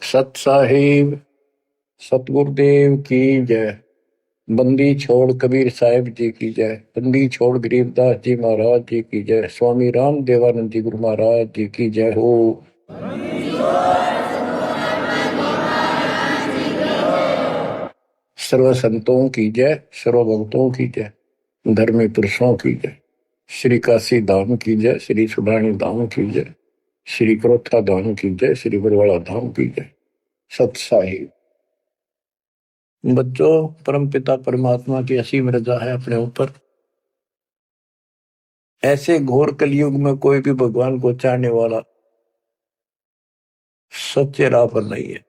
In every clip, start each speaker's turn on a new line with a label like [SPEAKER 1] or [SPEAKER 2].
[SPEAKER 1] सत साहिब सतगुरुदेव की जय। बंदी छोड़ कबीर साहिब जी की जय। बंदी छोड़ गरीबदास जी महाराज जी की जय। स्वामी राम देवानंद जी गुरु महाराज जी की जय हो। सर्व संतों की जय, सर्व भक्तों की जय, धर्मी पुरुषों की जय। श्री काशी धाम की जय, श्री सुडानी धाम की जय, श्री क्रोथा धाम की जय, श्री बरवाड़ा धाम की जय। सत साहिब बच्चों, परमपिता परमात्मा की असीम रजा है अपने ऊपर। ऐसे घोर कलयुग में कोई भी भगवान को चाहने वाला सच्चे राह पर नहीं है।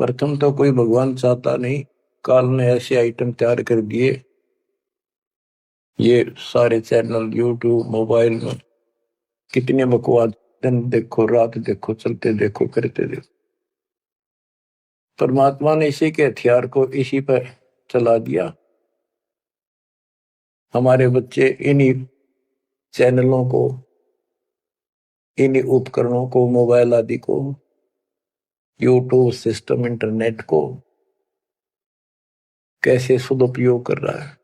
[SPEAKER 1] प्रथम तो कोई भगवान चाहता नहीं। काल ने ऐसे आइटम तैयार कर दिए, ये सारे चैनल यूट्यूब मोबाइल में कितने बकवास, दिन देखो रात देखो, चलते देखो करते देखो। परमात्मा ने इसी के हथियार को इसी पर चला दिया। हमारे बच्चे इन्हीं चैनलों को, इन्हीं उपकरणों को, मोबाइल आदि को, यूट्यूब सिस्टम, इंटरनेट को कैसे सदुपयोग कर रहा है।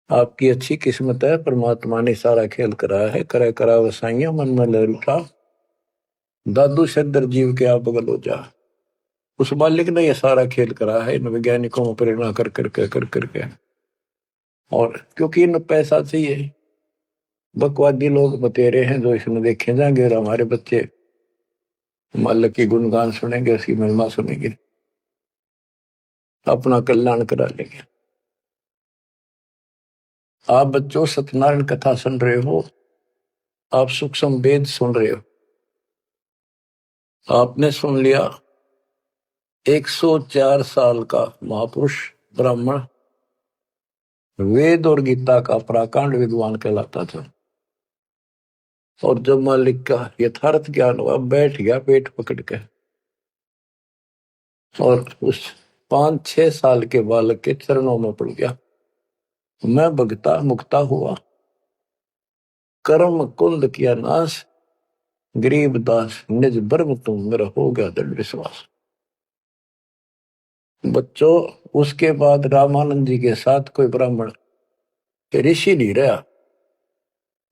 [SPEAKER 1] आपकी अच्छी किस्मत है, परमात्मा ने सारा खेल कराया है। करे करा वसाइया मन में लहर उठा, दादू सदर जीव के आप बगल हो जा। उस मालिक ने यह सारा खेल करा है इन वैज्ञानिकों को प्रेरणा कर करके। और क्योंकि इन पैसा चाहिए, बकवादी लोग बतेरे हैं जो इसमें देखे जाएंगे और हमारे बच्चे मालिक की गुणगान सुनेंगे, उसकी महिमा सुनेंगे, अपना कल्याण करा लेंगे। आप बच्चों सत्यनारायण कथा सुन रहे हो, आप सूक्ष्म वेद सुन रहे हो। आपने सुन लिया 104 साल का महापुरुष ब्राह्मण, वेद और गीता का प्राकांड विद्वान कहलाता था। और जब मालिक का यथार्थ ज्ञान हुआ, बैठ गया पेट पकड़ के, और उस 5-6 साल के बालक के चरणों में पड़ गया। मैं भगता मुक्ता हुआ, कर्म कुंद किया नाश, गरीब दास निज ब्रह्म तुम, मेरा हो गया दृढ़ विश्वास। बच्चों, उसके बाद रामानंद जी के साथ कोई ब्राह्मण ऋषि नहीं रहा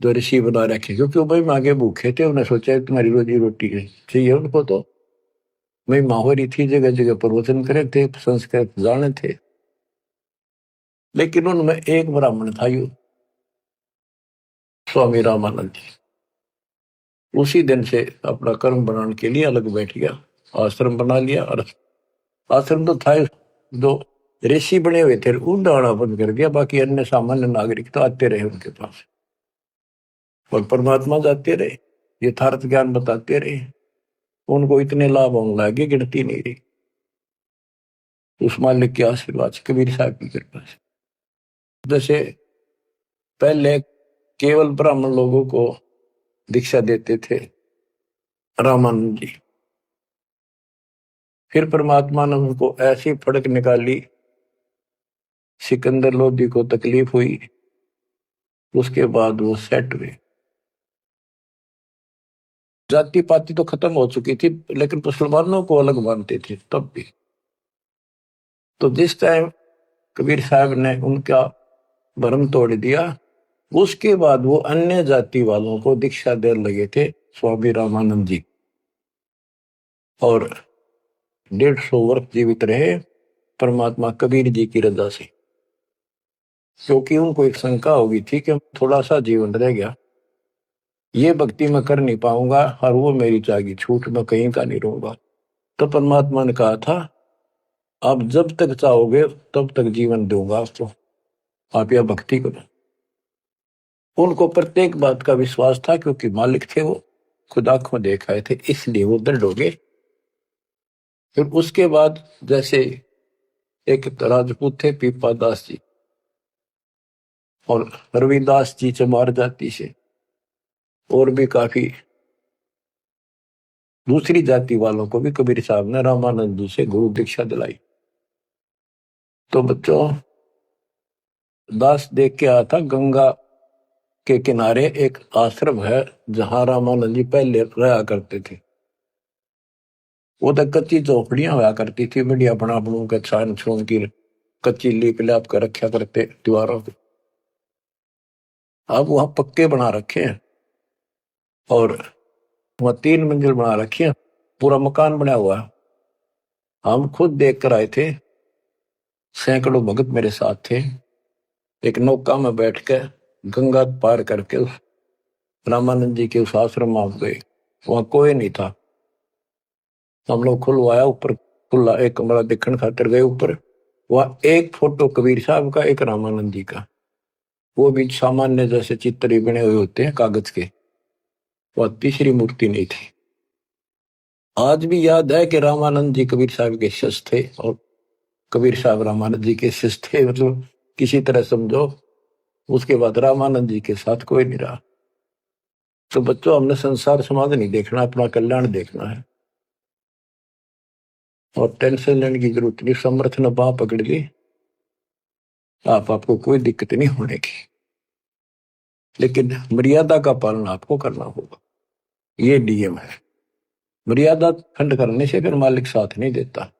[SPEAKER 1] जो ऋषि बना रखे, क्योंकि भाई मांगे भूखे थे। उन्हें सोचा तुम्हारी रोजी रोटी चाहिए उनको, तो मैं माहौरी थी, जगह जगह प्रवचन करे थे, संस्कृत जाने थे। लेकिन उनमें एक ब्राह्मण था, यू स्वामी रामानंद जी। उसी दिन से अपना कर्म बनाने के लिए अलग बैठ गया, आश्रम बना लिया। और आश्रम तो था जो ऋषि बने हुए थे, उन आना बंद कर दिया। बाकी अन्य सामान्य नागरिक तो आते रहे उनके पास, और परमात्मा जाते रहे, यथार्थ ज्ञान बताते रहे। उनको इतने लाभ होने लगे, गिनती नहीं रही। उस मालिक के आशीर्वाद से, कबीर साहब की कृपा से। जैसे पहले केवल ब्राह्मण लोगों को दीक्षा देते थे रामानंद जी, फिर परमात्मा ने उनको ऐसी फड़क निकाली, सिकंदर लोधी को तकलीफ हुई, उसके बाद वो सेट हुए। जाति पाति तो खत्म हो चुकी थी, लेकिन मुसलमानों को अलग मानते थे तब भी। तो जिस टाइम कबीर साहब ने उनका भरम तोड़ दिया, उसके बाद वो अन्य जाति वालों को दीक्षा देने लगे थे स्वामी रामानंद जी, और 150 वर्ष जीवित रहे परमात्मा कबीर जी की रजा से। क्योंकि उनको एक शंका होगी थी कि थोड़ा सा जीवन रह गया, ये भक्ति मैं कर नहीं पाऊंगा, और वो मेरी जागी छूट, मैं कहीं का नहीं रहूंगा। तो परमात्मा ने कहा था, आप जब तक चाहोगे तब तक जीवन दूंगा आपको, आप यह भक्ति करो। उनको प्रत्येक बात का विश्वास था, क्योंकि मालिक थे वो, खुद आंखों देख आए थे, इसलिए वो दृढ़ हो गए। फिर उसके बाद जैसे एक राजपूत थे पीपा दास जी, और रविदास जी चमार जाति से, और भी काफी दूसरी जाति वालों को भी कबीर साहब ने रामानंद जी से गुरु दीक्षा दिलाई। तो बच्चों, दास देख के आया था, गंगा के किनारे एक आश्रम है जहां रामानंद जी पहले रहा करते थे। वो तो कच्ची झोपड़ियां हुआ करती थी, बढ़िया बना बनू के छान छून की कच्ची लीप लाप कर रखा करते दीवारों पे। अब वहां पक्के बना रखे हैं और वहां 3 मंजिल बना रखी है, पूरा मकान बना हुआ है। हम खुद देख कर आए थे, सैकड़ों भगत मेरे साथ थे। एक नौका में बैठ के गंगा पार करके उस रामानंद जी के उस आश्रम में गए। वहां कोई नहीं था। हम लोग खुलवाया ऊपर, खुला एक कमरा देखने खातिर गए ऊपर। वहां एक फोटो कबीर साहब का, एक रामानंद जी का, वो भी सामान्य जैसे चित्र ही बने हुए होते हैं कागज के। वह तीसरी मूर्ति नहीं थी। आज भी याद है कि रामानंद जी कबीर साहब के शिष्य थे और कबीर साहब रामानंद जी के शिष्य थे, मतलब किसी तरह समझो। उसके बाद रामानंद जी के साथ कोई नहीं रहा। तो बच्चों, हमने संसार समाज नहीं देखना, अपना कल्याण देखना है और टेंशन लेने की जरूरत नहीं। समर्थ ने बाह पकड़ ली, आपको कोई दिक्कत नहीं होने की, लेकिन मर्यादा का पालन आपको करना होगा। ये नियम है। मर्यादा खंड करने से फिर मालिक साथ नहीं देता।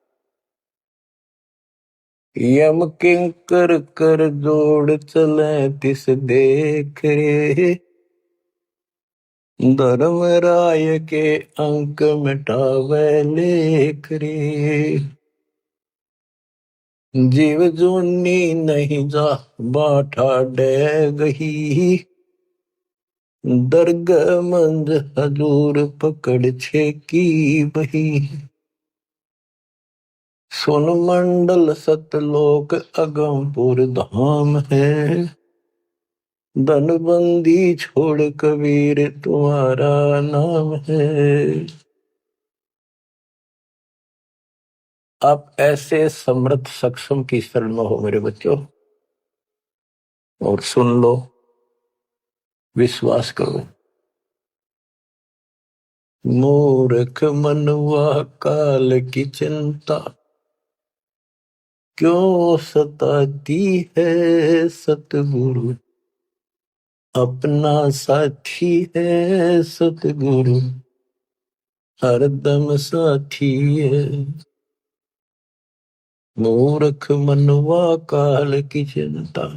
[SPEAKER 1] यम किंकर कर जोड़ चले तिस देख रे, धर्म राय के अंक मिटावे लेख रे। जीव जूनी नहीं जा बाठा डे गही, दर्ग मंद हजूर पकड़ छे की बही। सुन मंडल सतलोक अगमपुर धाम है, धनबंदी छोड़ कबीर तुम्हारा नाम है। आप ऐसे समर्थ सक्षम की शरण में हो मेरे बच्चों, और सुन लो, विश्वास करो। मूर्ख मनवा काल की चिंता, क्यों सताती है सतगुरु, अपना साथी है सतगुरु, हरदम साथी है। मूर्ख मनवा काल की चिंता,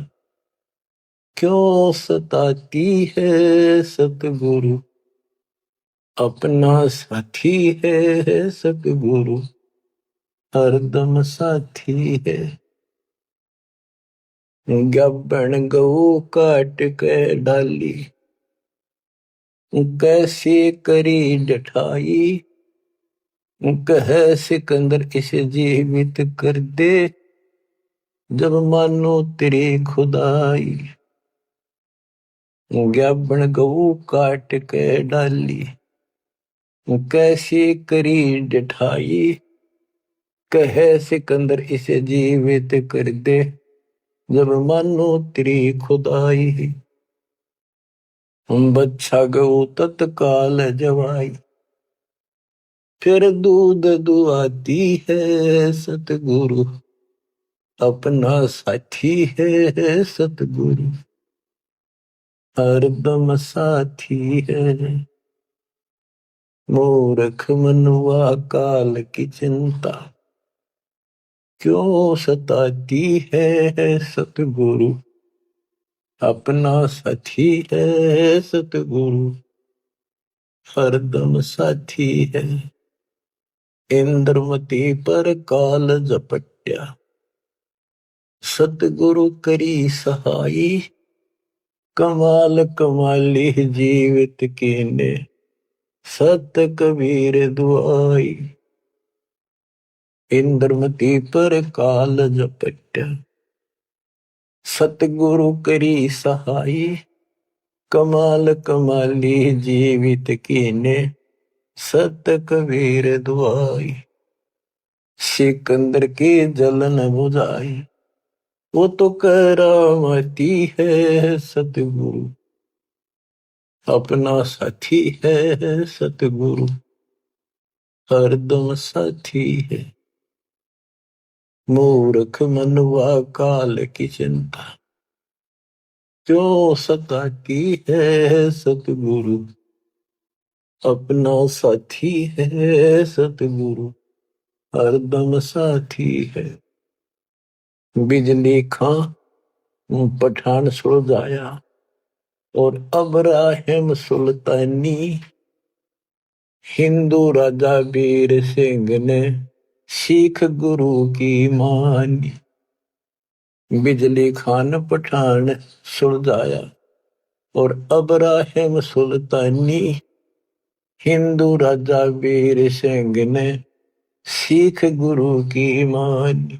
[SPEAKER 1] क्यों सताती है सतगुरु, अपना साथी है सतगुरु, हरदम साथी है। गब्बन गऊ काट के डाली, कैसे करी डठाई, कह सिकंदर इसे जीवित कर दे, जब मानो तेरी खुदाई। गब्बन गऊ काट के डाली, कैसे करी डठाई, कह सिकंदर इसे जीवित कर दे, जब मानो तेरी खुदाई। बच्चा गऊ तत्काल जवाई, फिर दूध दुआती है सतगुरु, अपना साथी है सतगुरु, हरदम साथी है। मूर्ख मनवा काल की चिंता, क्यों सताती है सतगुरु, अपना साथी है सतगुरु, हरदम साथी है। इंद्रमती पर काल झपट्या, सतगुरु करी सहाई, कमाल कमाली जीवित कीने, सत कबीर दुआई। इंद्रमती पर काल झपट्या, सतगुरु करी सहाई, कमाल कमाली जीवित कीने, सत कबीर दुआई। सिकंदर की जलन बुझाई, वो तो करामती है सतगुरु, अपना साथी है सतगुरु, हरदम साथी है। मूर्ख मनवा काल की चिंता, क्यों सताती है सतगुरु, अपना साथी है सतगुरु, हरदम साथी है। बिजली खां पठान सुलझाया और अब्राहिम सुल्तानी, हिंदू राजा वीर सिंह ने सिख गुरु की मानी। बिजली खान पठान सुलझाया और अब्राहिम सुल्तानी, हिंदू राजा वीर सिंह ने सिख गुरु की मानी।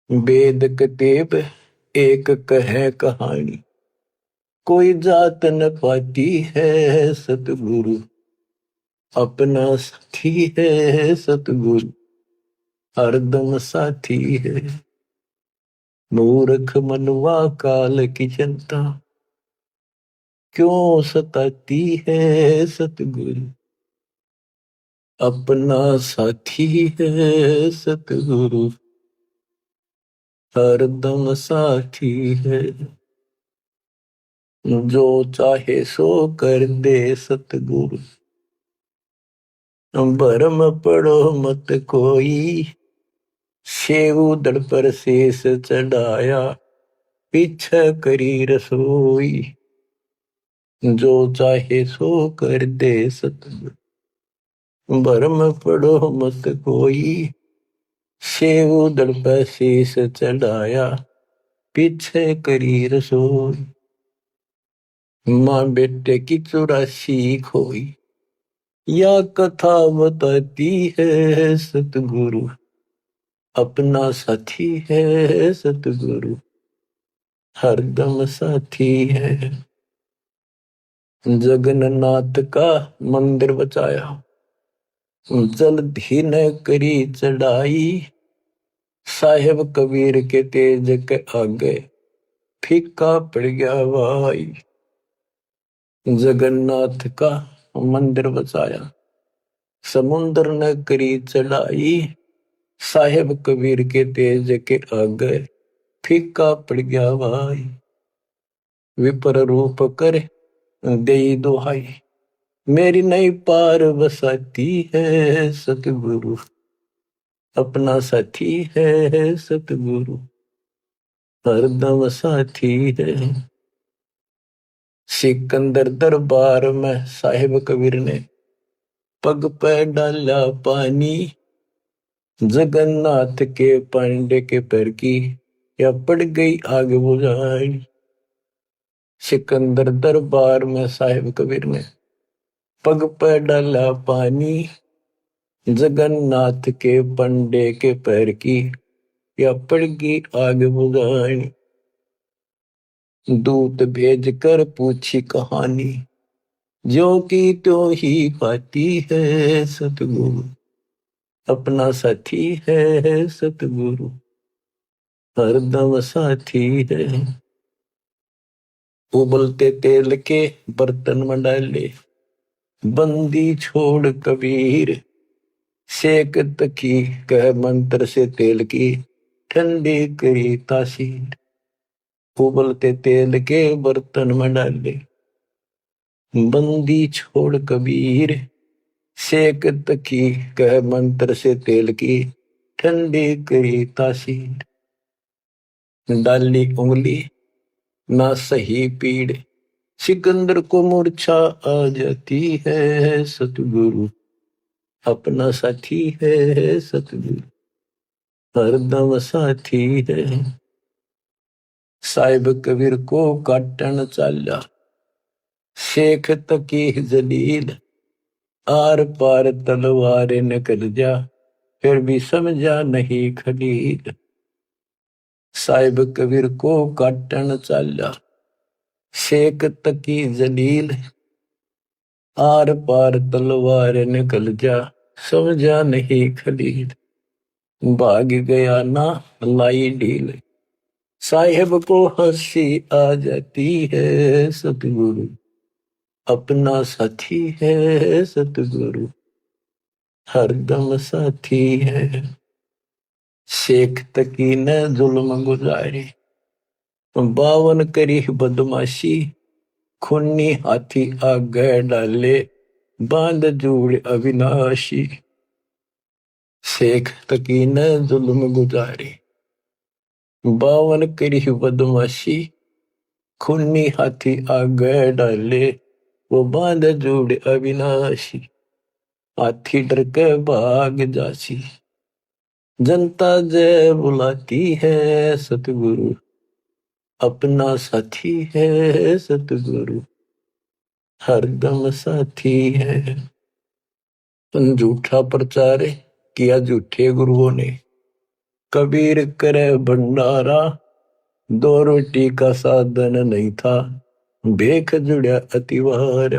[SPEAKER 1] वेद कतेब एक कहे कहानी, कोई जात न पाती है सतगुरु, अपना साथी है सतगुरु, हरदम साथी है। मूर्ख मनुआ काल की चिंता, क्यों सताती है सतगुरु, अपना साथी है सतगुरु, हरदम साथी है। जो चाहे सो कर दे सतगुरु, भरम पड़ो मत कोई, सेव दड़ पर शेष चढ़ाया, पीछे करी रसोई। जो चाहे सो कर दे सतगुरु, भरम पड़ो मत कोई, सेव दड़ पर शेष चढ़ाया, पीछे करी रसोई। माँ बेटे की 84 खोई, या कथा बताती है सतगुरु, अपना साथी है सतगुरु, हरदम साथी है। जगन्नाथ का मंदिर बचाया, जल्दी न करी चढ़ाई, साहेब कबीर के तेज के आगे फीका पड़ गया भाई। जगन्नाथ का मंदिर बचाया, समुद्र न करी चढ़ाई, साहेब कबीर के तेज के आगे फीका पड़ गया भाई। विपर रूप कर दे दुहाई, मेरी नई पार बसाती है सतगुरु, अपना साथी है सतगुरु, हरदम साथी है। सिकंदर दरबार में साहिब कबीर ने पग पे डाला पानी, जगन्नाथ के पांडे के पैर की या पड़ गई आग बुझाई। सिकंदर दरबार में साहिब कबीर ने पग पे डाला पानी, जगन्नाथ के पंडे के पैर की या पड़ गई आग बुझाई। दूत भेज कर पूछी कहानी, जो की तो ही पाती है सतगुरु, अपना साथी है सतगुरु, हरदम साथी है। उबलते तेल के बर्तन में डाले, बंदी छोड़ कबीर, सेक तकी कह मंत्र से तेल की, ठंडी करी तासीर। उबलते तेल के बर्तन में डाले, बंदी छोड़ कबीर, सेक तकी कह मंत्र से तेल की, ठंडी करी तासीर। डाली उंगली ना सही पीड़, सिकंदर को मूर्छा आ जाती है सतगुरु, अपना साथी है सतगुरु, हरदम साथी है। साहिब कबीर को काटन चाला, शेख तकी जलील, आर पार तलवार निकल जा, फिर भी समझा नहीं खलील। साहिब कबीर को काटन चाला, शेख तकी जलील, आर पार तलवार निकल जा, समझा नहीं खलील। भाग गया ना लाई ढील, साहिब को हंसी आ जाती है सतगुरु, अपना साथी है सतगुरु, हरदम साथी है। शेख तकी ने जुल्म गुजारी, 52 करी बदमाशी, खूनी हाथी आगे डाले, बांध जोड़ अविनाशी, शेख तकी न जुल्म गुजारे, बावन करी बदमाशी, खूनी हाथी आगे डाले, वो बांध जोड़ अविनाशी, हाथी डर के भाग जासी। जनता जय बुलाती है सतगुरु, अपना साथी है सतगुरु, हरदम साथी है। झूठा प्रचार किया झूठे गुरुओं ने, कबीर करे भंडारा, दो रोटी का साधन नहीं था, भेख जुड़िया अतिवार।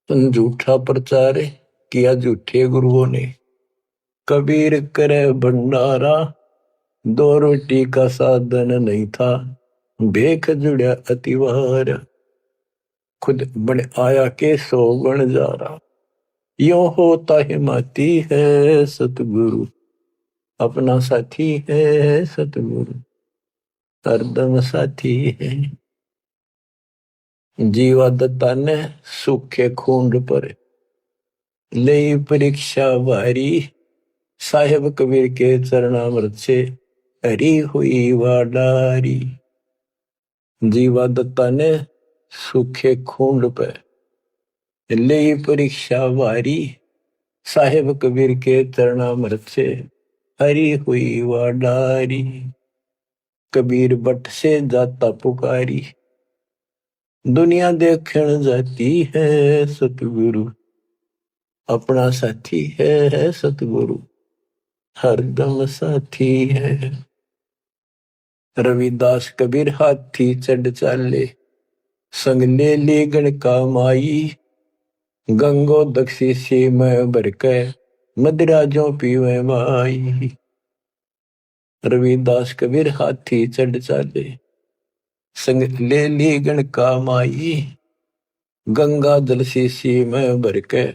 [SPEAKER 1] झूठा प्रचार किया झूठे गुरुओं ने, कबीर करे भंडारा, दो रोटी का साधन नहीं था, भेख जुड़िया अतिवार। खुद बन आया के सो बन जा रहा, यो होता हिमाती है सतगुरु, अपना साथी है सतगुरु, हरदम साथी है। जीवा दत्ता ने सूखे खूंड पर ले परीक्षा वारी, साहेब कबीर के चरणामृत से हरी हुई वाडारी। जीवा दत्ता ने सूखे खूंड पर ले परीक्षा वारी, साहेब कबीर के चरणामृत से हरी हुई वाडारी। कबीर बट से जाता पुकारी, दुनिया देखण जाती है सतगुरु, अपना साथी है सतगुरु, हरदम साथी है। रविदास कबीर हाथी चढ़ चाले, संग ले ली गणका माई, गंगो दक्षी सी में भर के मदिरा जो पीवे माई। रविदास कबीर हाथी चढ़ चाले, संग ले ली गणका माई, गंगा जल शीशी में भर के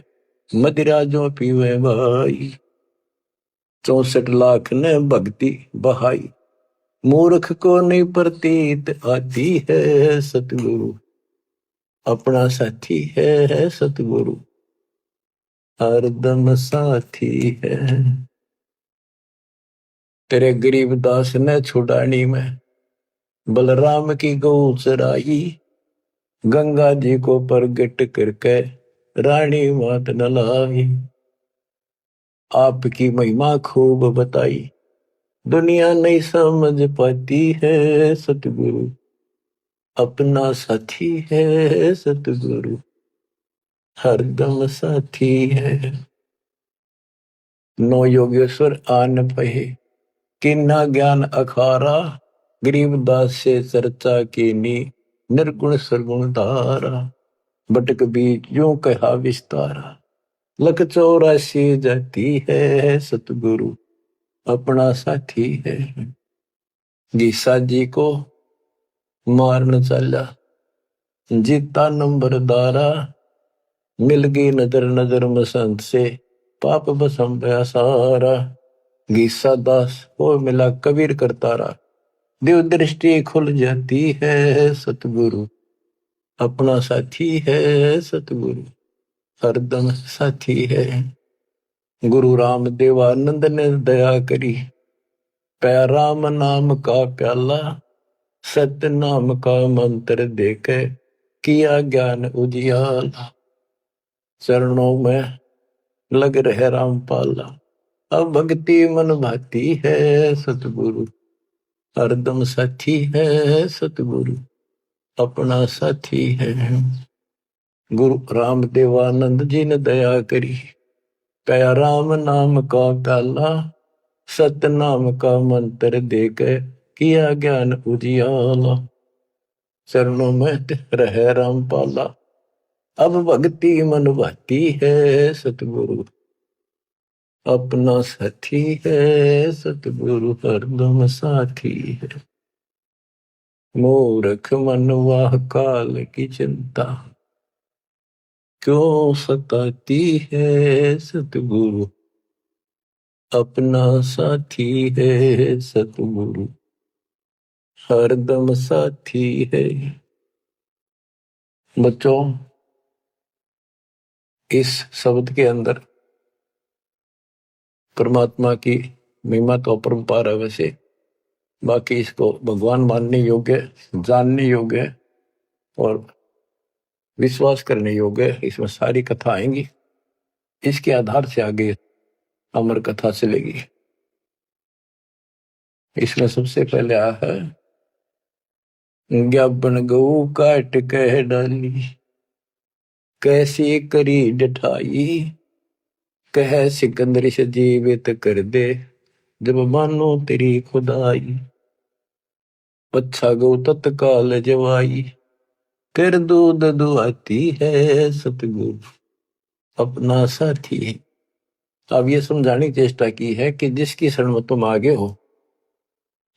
[SPEAKER 1] मदिरा जो पीवे भाई। 64 लाख ने भक्ति बहाई, मूर्ख को नहीं प्रतीत आती है सतगुरु, अपना साथी है सतगुरु, हरदम साथी है। तेरे गरीबदास ने छुड़ानी में बलराम की गौ चराई, गंगा जी को प्रगट करके रानी मात नलाई। आपकी महिमा खूब बताई, दुनिया नहीं समझ पाती है सतगुरु, अपना साथी है सतगुरु, हरदम साथी है। नो योगेश्वर आन पहे, किन्ना ज्ञान अखारा, गरीबदास से चर्चा की नी, निर्गुण सरगुण धारा। बटक बीच यूं कहा विस्तारा, लख 84 जाती है सतगुरु, अपना साथी है। गीसा जी को मारन चला, जीता नंबरदारा, मिल गई नजर नजर मसंत से, पाप बसम गया सारा। गीसा दास को मिला कबीर करतारा, दिव दृष्टि खुल जाती है सतगुरु, अपना साथी है सतगुरु, हरदम साथी है। गुरु राम देवानंद ने दया करी, पै राम नाम का प्याला, सत्य नाम का मंत्र देके किया ज्ञान उजियाला। चरणों में लग रहे रामपाला, अब भक्ति मन भाती है सतगुरु, हरदम साथी है सतगुरु, अपना साथी है। गुरु राम देवानंद जी ने दया करी, कया राम नाम का प्याला, सत्य नाम का मंत्र देके किया ज्ञान उजियाला। चरणों में रहे रामपाला, अब भक्ति मन भाती है सतगुरु, अपना साथी है सतगुरु, हरदम साथी है। मूर्ख मनवा काल की चिंता, क्यों सताती है सतगुरु, अपना साथी है सतगुरु, हरदम साथी है। बच्चों, इस शब्द के अंदर परमात्मा की महिमा तो अपरंपार है वैसे, बाकी इसको भगवान मानने योग्य, जानने योग्य और विश्वास करने योग्य, इसमें सारी कथा आएंगी। इसके आधार से आगे अमर कथा चलेगी। इसमें सबसे पहले आ है ज्ञापन गऊ काट कह डाली, कैसी करी डठाई, कह सिकंदर से जीवित कर दे, जब मानो तेरी खुदाई, पच्छा गौ तत्काल जवाई, फिर दूध दुआती है सतगुरु अपना साथी है। अब ये समझाने की चेष्टा की है कि जिसकी शरण में तुम आगे हो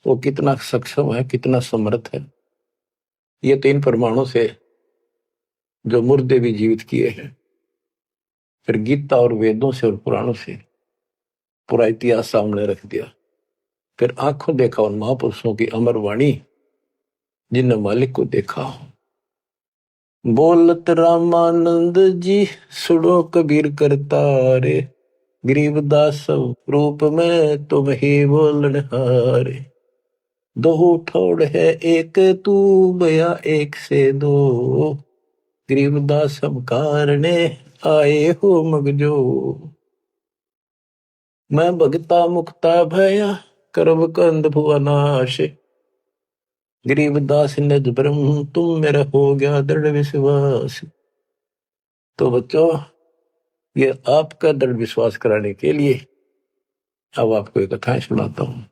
[SPEAKER 1] वो कितना सक्षम है, कितना समर्थ है। ये 3 परमाणु से जो मुर्दे भी जीवित किए हैं, फिर गीता और वेदों से और पुराणों से पूरा इतिहास सामने रख दिया, फिर आंखों देखा उन महापुरुषों की अमर वाणी जिनने मालिक को देखा हो। बोलत रामानंद जी सुनो कबीर करता रे, गरीबदास रूप में तुम ही बोलनहारे, दो ठोड़ है एक तू बया एक से दो, गरीबदास हम कारणे आए हो मगजो, मैं भगता मुक्ता भया करब कंद भुवनाश, गरीबदास निज ब्रह्म तुम मेरा हो गया दृढ़ विश्वास। तो बच्चों, ये आपका दृढ़ विश्वास कराने के लिए अब आपको एक कथाएं सुनाता हूं।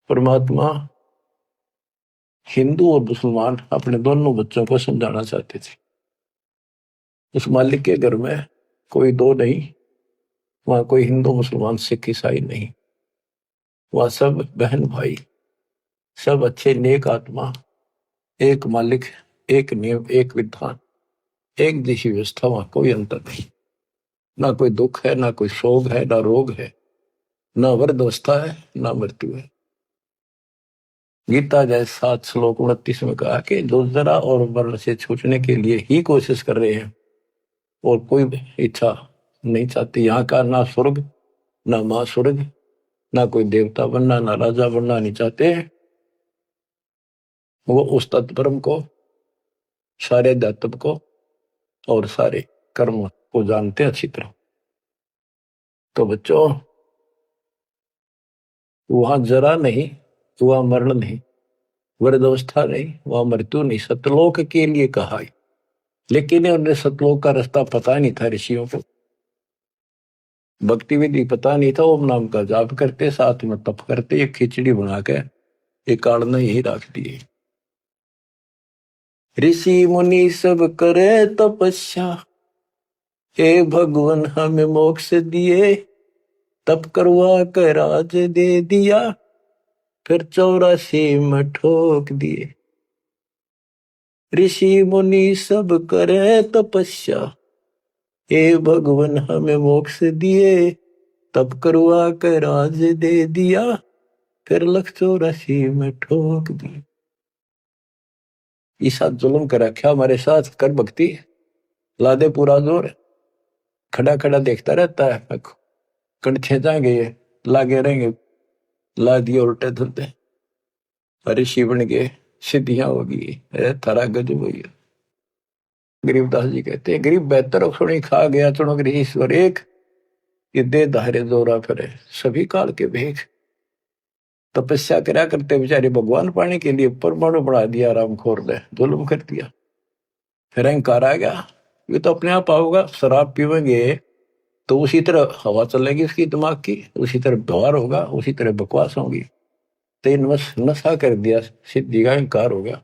[SPEAKER 1] परमात्मा हिंदू और मुसलमान अपने दोनों बच्चों को समझाना चाहते थे। उस मालिक के घर में कोई दो नहीं, वहां कोई हिंदू मुसलमान सिख ईसाई नहीं, वहां सब बहन भाई, सब अच्छे नेक आत्मा, एक मालिक, एक नियम, एक विधान, एक जैसी व्यवस्था, वहां कोई अंतर नहीं। ना कोई दुख है, ना कोई शोक है, ना रोग है, ना वृद्धावस्था है, ना मृत्यु है। गीता जय 7 श्लोक 29 में कहा कि जो जरा और वर्ण से छूटने के लिए ही कोशिश कर रहे हैं और कोई इच्छा नहीं चाहती, यहाँ का ना स्वर्ग, ना मां स्वर्ग, ना कोई देवता बनना, ना राजा बनना नहीं चाहते हैं, वो उस तत्परम को, सारे अध्यात्म को और सारे कर्म को जानते अच्छी तरह। तो बच्चों, वहां जरा नहीं, वहां मरण नहीं, वृद्धावस्था नहीं, वहां मृत्यु नहीं, सतलोक के लिए कहा है। लेकिन उन्हें सतलोक का रास्ता पता नहीं था ऋषियों को, भक्ति विधि पता नहीं था। ओम नाम का जाप करते, साथ में तप करते, एक खिचड़ी बना के एक काढ़ना यही रख दिए। ऋषि मुनि सब करे तपस्या, हे भगवान हमें मोक्ष दिए, तप करवा कर राज दे दिया, फिर 84 में ठोक दिए। ऋषि मुनि सब करे तपस्या, हे भगवान हमें मोक्ष दिए, तप करवा कर राज दे दिया, फिर 184 में ठोक दिए। ईसा जुल्म कर रखा हमारे साथ, कर भक्ति, ला दे पूरा जोर, खड़ा खड़ा देखता रहता है, कंठे जाएंगे, लागे रहेंगे, ला दिए उल्टे धुलते, ऋषि बन गए, सिद्धियां होगी, थारा गजब हुई। गरीबदास जी कहते हैं, गरीब बेहतर सुनी खा गया चुनो ईश्वर एक, ये दे धारे जोरा फिरे सभी काल के भेख। तपस्या करा करते बेचारे भगवान पाने के लिए परमाणु बढ़ा दिया, राम खोर ने जुल्म कर दिया, फिर अहंकार आ गया, ये तो अपने आप आओगा। शराब पीवेंगे तो उसी तरह हवा चलेगी उसकी दिमाग की, उसी तरह व्यवहार होगा, उसी तरह बकवास होगी। तीन नशा कर दिया, सिद्धि का अहंकार हो गया,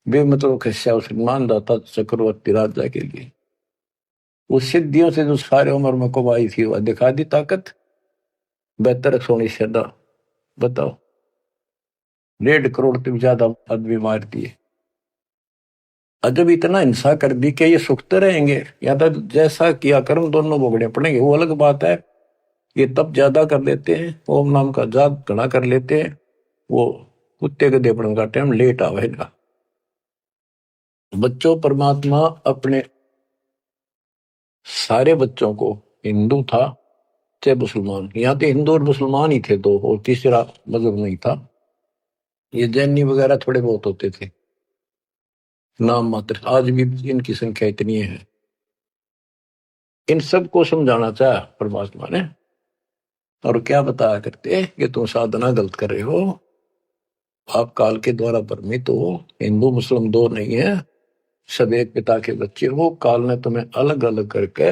[SPEAKER 1] बेमतलब खस्या उस मानदाता चक्रवर्ती राजा के लिए। उस सिद्धियों से जो सारे उम्र में कमाई थी वह दिखा दी ताकत, बेहतर सोनी सदा। बताओ, 1.5 करोड़ से ज्यादा आदमी मार दिए। जब इतना हिंसा कर दी कि ये सुखते रहेंगे या तो जैसा किया कर्म दोनों भोगने पड़ेंगे, वो अलग बात है। ये तब ज्यादा कर लेते हैं, ओम नाम का जाप घना कर लेते हैं, वो कुत्ते के देपड़न का टाइम लेट आवेगा। बच्चों, परमात्मा अपने सारे बच्चों को, हिंदू था चाहे मुसलमान, यहाँ तो हिंदू और मुसलमान ही थे दो, और तीसरा मजहब नहीं था। ये जैनी वगैरह थोड़े बहुत होते थे, नाम मात्र। आज भी इनकी संख्या इतनी है। इन सबको समझाना चाहा परमात्मा ने, और क्या बताया करते कि तुम साधना गलत कर रहे हो, आप काल के द्वारा भ्रमित हो, हिंदू मुस्लिम दो नहीं है, सब एक पिता के बच्चे हो। काल ने तुम्हें अलग अलग करके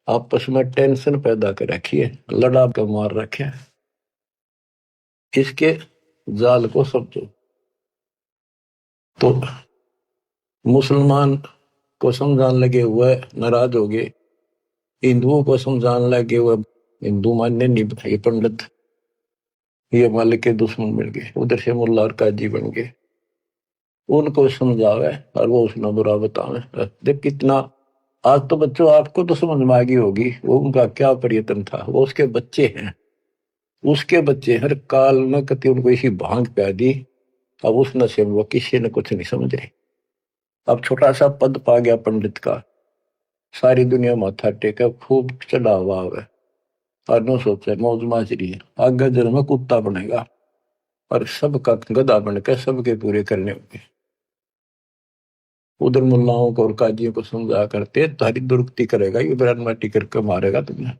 [SPEAKER 1] आपस में टेंशन पैदा कर रखी है, लड़ा के मार रखे है। इसके जाल को समझो। तो मुसलमान को समझाने लगे हुए नाराज हो गए, हिंदुओं को समझाने लगे हुए हिंदू मानने नहीं, ये पंडित, ये मालिक के दुश्मन मिल गए, उधर से मुल्ला और काजी बन गए। उनको समझावे और वो उसने बुरा बतावे। देख कितना, आज तो बच्चों आपको तो समझ में आ गई होगी वो उनका क्या प्रयत्न था। वो उसके बच्चे हैं, उसके बच्चे हर काल न कति उनको इसी भांग प्या दी। अब उस नशे में वो किसी ने कुछ नहीं समझे। अब छोटा सा पद पा गया पंडित का, सारी दुनिया माथा टेका, खूब चढ़ा हुआ है, और नो सोचे मौज माजरी है, आगे जन्म में कुत्ता बनेगा और सबका गधा बनकर सबके पूरे करने होंगे। उधर मुल्लाओं को और काजियों को समझा करते तारी दुरुक्ति करेगा, ये बरान माटी करके मारेगा तुम्हें।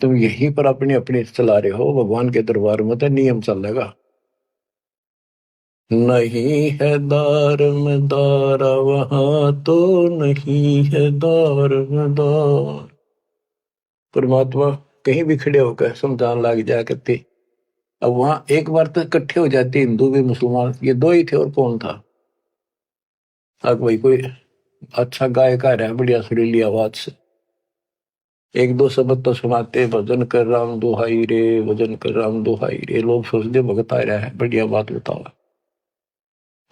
[SPEAKER 1] तुम यहीं पर अपने अपने चला रहे हो, भगवान के दरबार में तो नियम चलेगा। नहीं है दार में दारा वहां तो नहीं है दार में दार। परमात्मा कहीं भी खड़े होकर समझाने लग जाया करते। अब वहां एक बार तो इकट्ठे हो जाते हिंदू भी मुसलमान, ये दो ही थे और कौन था। अब भाई कोई अच्छा गायक आ रहा है बढ़िया सुरीली आवाज से, एक दो शब्द तो सुनाते, भजन कर राम दुहाई रे, भजन कर राम दुहाई रे, लोग सोचते भगत आ रहा है, बढ़िया बात बताओ।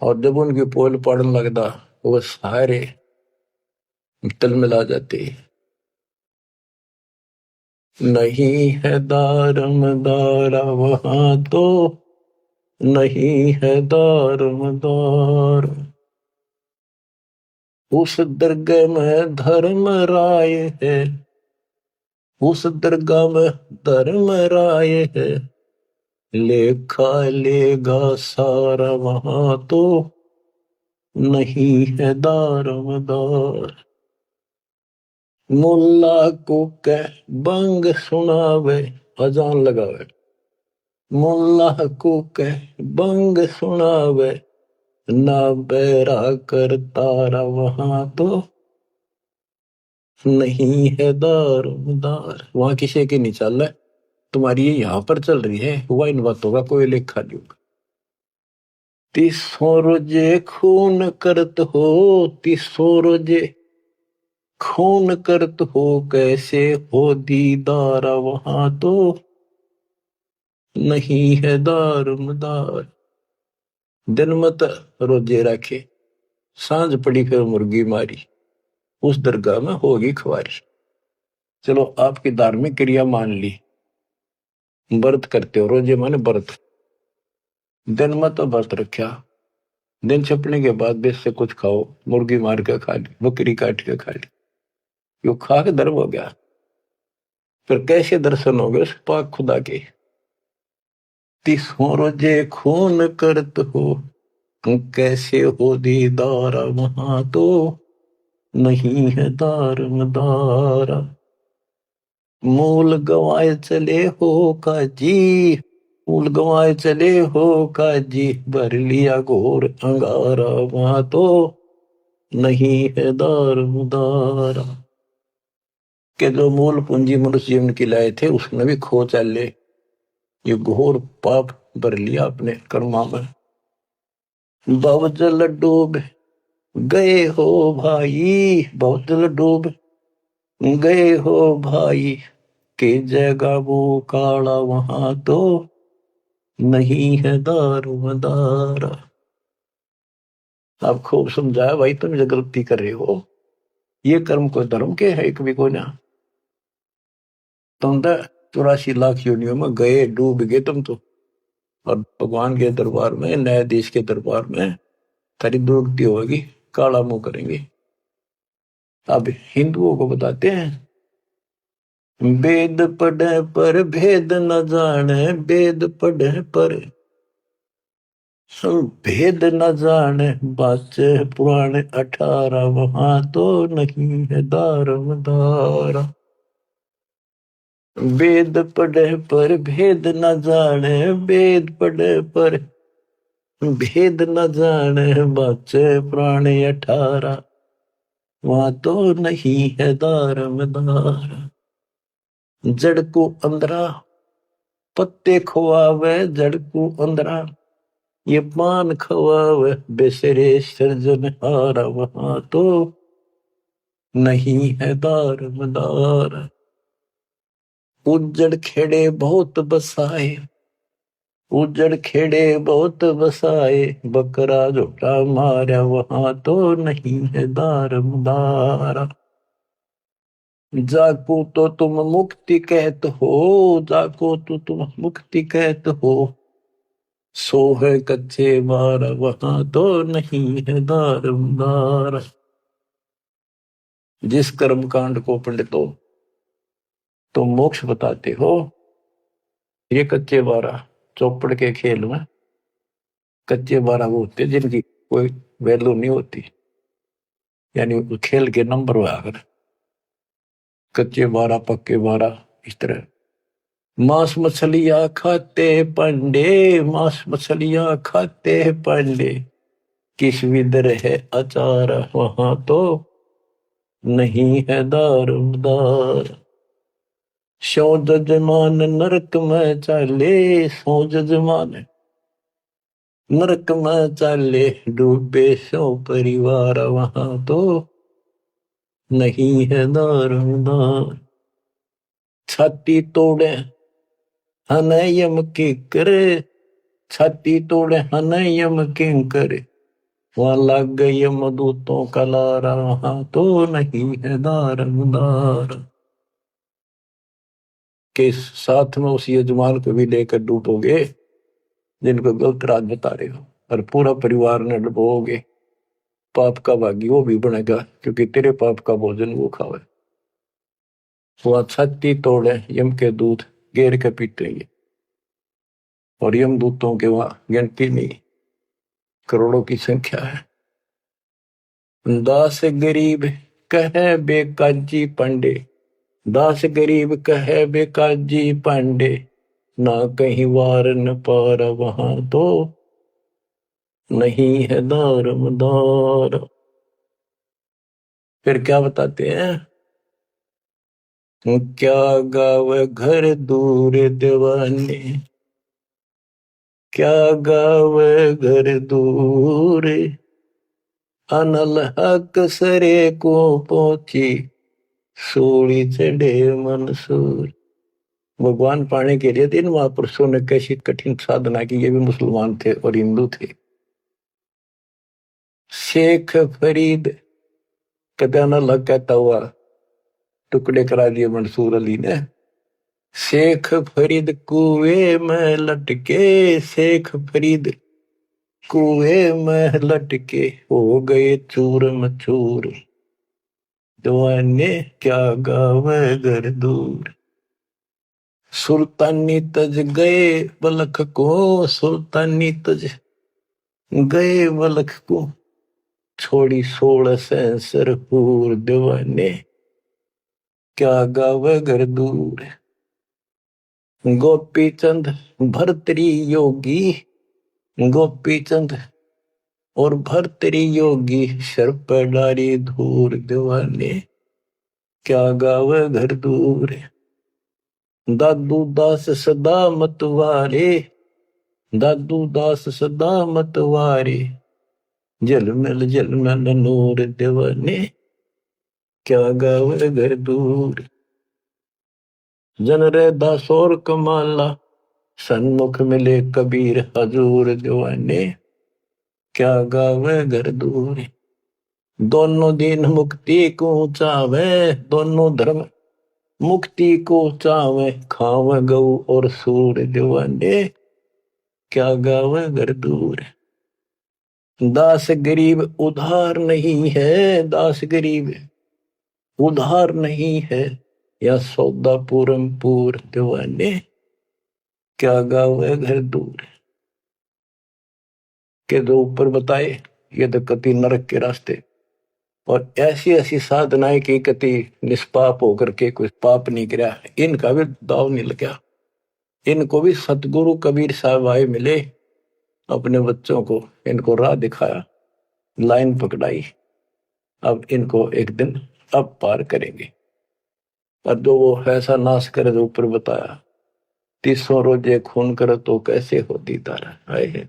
[SPEAKER 1] और जब उनकी पोल पड़ने लगता, वो सारे तल मिला जाते। नहीं है दारम दारा वहां तो नहीं है दारम दार। उस दरगाह में धर्म राय है, उस दरगाह में धर्म राय है, लेखा लेगा सारा वहां तो नहीं है दारोमदार। मुल्ला को कह बंग सुनावे, अजान लगावे, मुल्ला को कह बंग सुनावे, ना बैरा कर तारा वहां तो नहीं है दारोमदार। वहां किसी की नहीं चल रहा, तुम्हारी ये यहाँ पर चल रही है, हुआ इन बातों का कोई लेखा नहीं होगा। तीसों रोजे खून करत हो, तीसों रोजे खून करत हो, कैसे हो दीदार वहां तो नहीं है दारुमदार। दिन मत रोजे रखे, सांझ पड़ी फिर मुर्गी मारी, उस दरगाह में होगी खुआरी। चलो आपकी धार्मिक क्रिया मान ली, व्रत करते हो, रोजे माने व्रत, दिन मत व्रत रखा, दिन छपने के बाद बेस से कुछ खाओ, मुर्गी मार के खा ली, बकरी काट के खा ली, यो खा के धर्म हो गया। फिर कैसे दर्शन हो गए उस पाक खुदा के। तीसों रोजे खून करत हो, कैसे हो दीदार वहां तो नहीं है दारमदार। मूल गवाए चले हो काजी, मूल गवाए चले हो काजी, भर लिया घोर अंगारा वहां तो नहीं है दारमदार। के जो मूल पूंजी मनुष्य जीवन की लाए थे उसने भी खो चले, ये घोर पाप भर लिया अपने कर्मा में। बहुत जल डूब गए हो भाई, बहुत जल डूब गए हो भाई, के जगह वो काला वहां तो नहीं है दारोमदार। आप खूब समझाया भाई, तुम ये गलती कर रहे हो, ये कर्म को धर्म के है कभी को ना। तुम तो 84 लाख योनियों में गए, डूब गए तुम तो, और भगवान के दरबार में, न्यायाधीश के दरबार में थारी दुर्गति होगी, काला मुंह करेंगे। अब हिंदुओं को बताते हैं, वेद पढ़े पर भेद न जाने, वेद पढ़े पर भेद न जाने, बाचे पुराने 18, वहां तो नहीं है दारमदारा। वेद पढ़े पर भेद न जाने, वेद पढ़े पर भेद न जाने, बाचे पुराने 18, वहां तो नहीं है दारमदारा। जड़ को अंदरा पत्ते खुआवे, जड़ को अंदरा ये पान खवावे, बेसरे सृजनहारा, वहां तो नहीं है दारमदारा। उजड़ खेड़े बहुत बसाए, उजड़ खेड़े बहुत बसाए, बकरा झोटा मारा, वहां तो नहीं है दारमदारा। जाको तो तुम मुक्ति कहत हो, जाको तो तुम मुक्ति कहत हो, सो है कच्चे बारा, वहां तो नहीं है दारमदारा। जिस कर्म कांड को पंडितों तो मोक्ष बताते हो, ये कच्चे बारह चौपड़ के खेल में कच्चे बारह वो होते जिनकी कोई वैल्यू नहीं होती, यानी खेल के नंबर हुआ कर कच्चे बारह पक्के बारह इस तरह। मांस मछलियां खाते पंडे, मांस मछलियां खाते पंडे, किस विदर है अचार, वहां तो नहीं है दारमदार। सो जजमान नरक में चाले, सो जजमान नरक में चाले, डूबे सो परिवार, वहां तो नहीं है दारमदार। छाती तोड़े हनयम की करे, छाती तोड़े हनयम की करे, वहां लग गई मदूतों का लारा, वहां तो नहीं है दारमदार। के साथ में उस यजमान को भी लेकर डूबोगे जिनको गलत रात बता रहे हो, और पूरा परिवार ने डुबोगे, पाप का भागी वो भी बनेगा, क्योंकि तेरे पाप का भोजन वो खावे। वह छाती तोड़े यम के दूत घेर के पीटेंगे, और यम दूतों के वहां गिनती नहीं, करोड़ों की संख्या है। दास गरीब कहे बेकाजी पांडे, दास गरीब कहे बेकाजी पांडे, ना कहीं वार न पार, वहां तो नहीं है दारमदार। फिर क्या बताते हैं, क्या गावे घर दूर दीवाने, क्या गावे घर दूर, अनल हक सरे को पहुंची, सूली चढ़े मंसूर। भगवान पाने के लिए 3 महापुरुषों ने कैसी कठिन साधना की, ये भी मुसलमान थे और हिंदू थे। शेख फरीद कदाना लग कहता हुआ टुकड़े करा दिए मंसूर अली ने। शेख फरीद कुएं में लटके, शेख फरीद कुएं में लटके, हो गए चूर मचूर, दीवाने क्या गावे घर दूर। सुल्तानी तज गए बलख को, सुल्तानी तज गए बलख को, छोड़ी 16 सेंसर हूर, दीवाने क्या गावे घर दूर। गोपी चंद भरतरी योगी, गोपी चंद और भरतरी योगी, सर पर डारी धूर, दीवाने क्या गावे घर दूर। दादू दास सदा मतवारे, दादू दास सदा मतवारे, जलमल नूर, दीवाने क्या गावे घर दूर। जन रे दासोर कमाला, सन्मुख मिले कबीर हजूर, दीवाने क्या गावे घर दूर। दोनों दिन मुक्ति को चावे, दोनों धर्म मुक्ति को चावे, खावे गऊ और सूर, दीवाने क्या गावे घर दूर। दास गरीब उधार नहीं है, दास गरीब उधार नहीं है या सौदा पूरम पूर दीवाने, क्या गावे घर दूर। के दो ऊपर बताए ये तो कति नरक के रास्ते, और ऐसी ऐसी साधनाएं की कति निष्पाप होकर के कोई पाप नहीं किया, इनका भी दाव नहीं लगा। इनको भी सतगुरु कबीर साहब आए मिले, अपने बच्चों को इनको राह दिखाया, लाइन पकड़ाई, अब इनको एक दिन अब पार करेंगे। और जो वो ऐसा नाश करे जो ऊपर बताया, 300 रोजे खून करे तो कैसे हो दीदार है।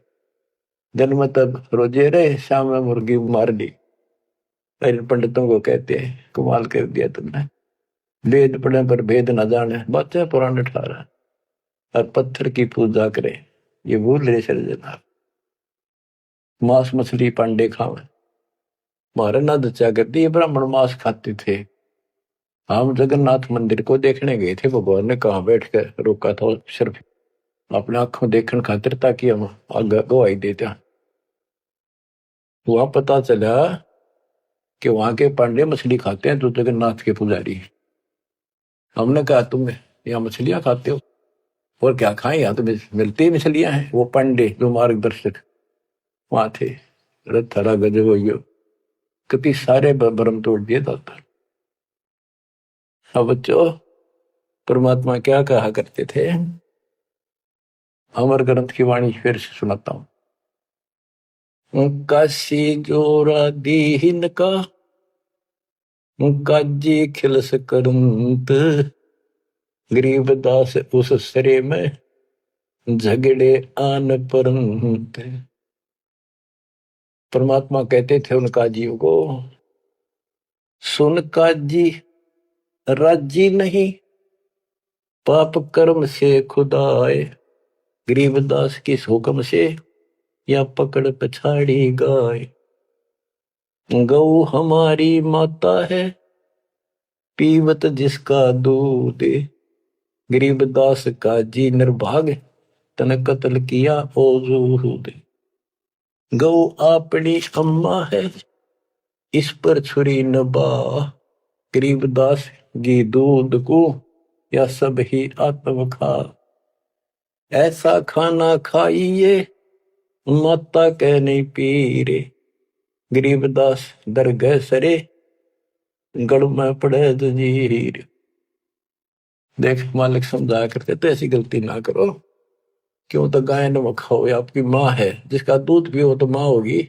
[SPEAKER 1] जन्म तब रोजे रहे, शाम में मुर्गी मार ली। इन पंडितों को कहते हैं कमाल कर दिया तुमने, वेद पढ़े पर भेद न जाने, बच्चे पुराने ठारा और पत्थर की पूजा करे, ये भूल रहे सर्जना। मांस मछली पांडे खावे, मारे न दचा करती, ये ब्राह्मण मांस खाते थे। हम जगन्नाथ मंदिर को देखने गए थे, भगवान ने कहा बैठ कर रोका था, सिर्फ अपने आंखों देखने खातिर, ताकि हम आगे गवाही देते। वहां पता चला कि वहां के पांडे मछली खाते हैं, तो जगन्नाथ के पुजारी। हमने कहा तुम यहाँ मछलियां खाते हो, और क्या खाएं, यहाँ तो मिलती ही मछलियां हैं। वो पांडे जो मार्गदर्शक वहां थे, थारा गजब हो, कति सारे भ्रम तोड़ दिए था। अब बच्चों, परमात्मा क्या कहा करते थे, अमर ग्रंथ की वाणी फिर से सुनाता हूं। काशी जोरा दीन का काजी खिलस करंत, गरीब दास उस सरे में झगड़े आन परंत। परमात्मा कहते थे उन काजियों को, सुन काजी राजी नहीं पाप कर्म से खुदाए, गरीबदास किस हुक्म से या पकड़ पछाड़ी गाय। गौ हमारी माता है पीवत जिसका दूध, गरीबदास का जी निर्भाग तन कत्ल किया ओ जूद। गौ अपनी अम्मा है इस पर छुरी न बा, गरीबदास जी दूध को या सब ही आत्म खा। ऐसा खाना खाइए माता कह नहीं पीरे, गरीबदास दरगह सरे गढ़ में पड़े जंजीर। देख मालिक समझाया करते तो ऐसी गलती ना करो, क्यों तो गाय न खाओ, आपकी माँ है, जिसका दूध पियो तो माँ होगी,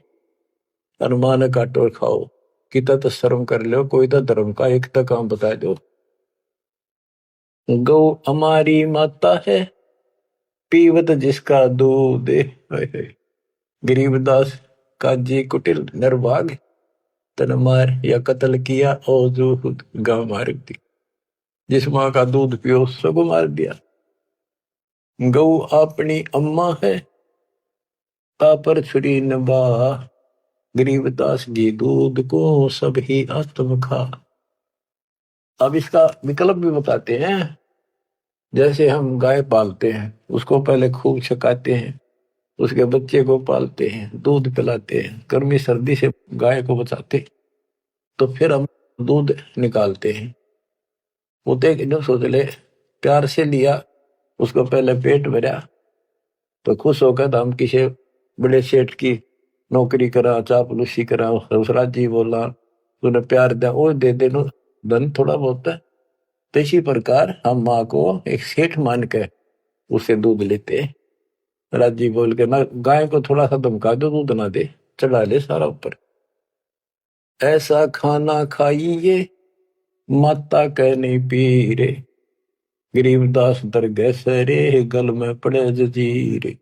[SPEAKER 1] और माँ ने काटो और खाओ। कितना तो शर्म कर लो, कोई तो धर्म का एक तो काम बता दो। गौ हमारी माता है पीवत जिसका दूध, गरीबदास काजी कुटिल निर्भाग तन मार या कत्ल किया और जो गांव मार दी। जिस माँ का दूध पियो सबको मार दिया। गौ अपनी अम्मा है पर छुरी नबा, गरीबदास जी दूध को सब ही आत्म खा। अब इसका विकल्प भी बताते हैं। जैसे हम गाय पालते हैं, उसको पहले खूब छकाते हैं, उसके बच्चे को पालते हैं, दूध पिलाते हैं, गर्मी सर्दी से गाय को बचाते, तो फिर हम दूध निकालते हैं। वो तो सोच ले, प्यार से लिया, उसको पहले पेट भरा तो खुश होकर हम किसी बड़े सेठ की नौकरी करा, चापलूसी करा, दूसरा जी बोला तूने प्यार दिया, वो दे दे धन थोड़ा बहुत है। तो इसी प्रकार हम माँ को एक सेठ मान के उसे दूध लेते, राजी बोल के ना, गाय को थोड़ा सा धमका दो, दूध ना दे, चढ़ा ले सारा ऊपर। ऐसा खाना खाइए माता कह नहीं पीरे, गरीबदास दरगह सरे गल में पड़े जजीर।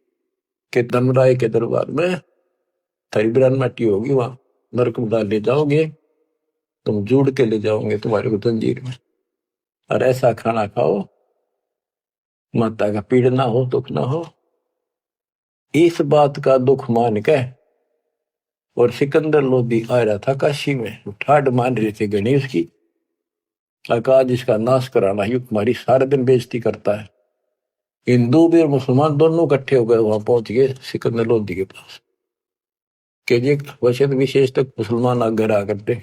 [SPEAKER 1] के धर्मराय के दरबार में थारी बिरान माटी होगी, वहां नरक में डाल ले जाओगे, तुम जुड़ के ले जाओगे तुम्हारे को जंजीर में। और ऐसा खाना खाओ माता का पीड़ ना हो, दुख ना हो। इस बात का दुख मान के और सिकंदर लोधी आ रहा था काशी में, ठाड मान रहे थे गणेश की, अकाज इसका नाश कराना, युग तुम्हारी सारे दिन बेइज्जती करता है। हिंदू भी और मुसलमान दोनों इकट्ठे हो गए, वहां पहुंच गए सिकंदर लोधी के पास के जी वैसे तो विशेष तक मुसलमान आगे रहा करते,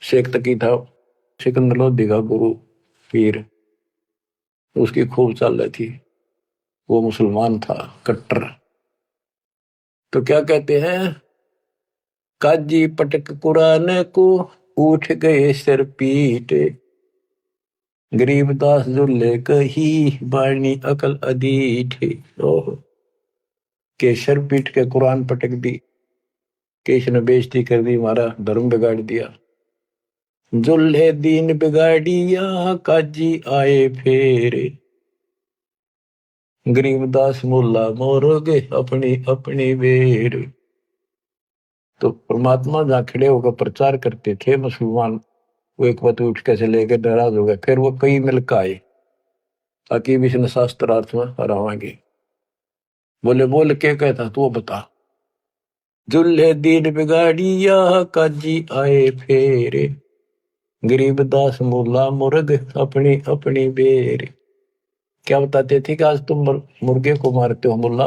[SPEAKER 1] शेख तकी था सिकंदर लोधी का गुरु पीर, उसकी खूब चाल रही थी। वो मुसलमान था कट्टर। तो क्या कहते हैं, काजी पटक कुरान को उठ गए सिर पीट, गरीबदास जुल्ले कही बाणी अकल अदीठ। ओह, के सर पीट के कुरान पटक दी, केश ने बेइज्जती कर दी, हमारा धर्म बिगाड़ दिया। जुल्हे दीन बिगाड़िया काजी आए फेरे, गरीबदास मुल्ला मोरोगे अपनी अपनी बेर। तो परमात्मा जहाँ खड़े होकर प्रचार करते थे मुसलमान, वो एक बात उठ के चले गए, नाराज हो गए। फिर वो कई मिलकर आए ताकि विष्णु शास्त्रार्थ में हरावाएंगे। बोले बोल के कहता तू बता। जुल्हे दीन बिगाड़िया काजी आए फेरे, गरीबदास मुल्ला मुर्ग अपनी अपनी बेर। क्या बताते थे कि आज तुम मुर्गे को मारते हो मुल्ला,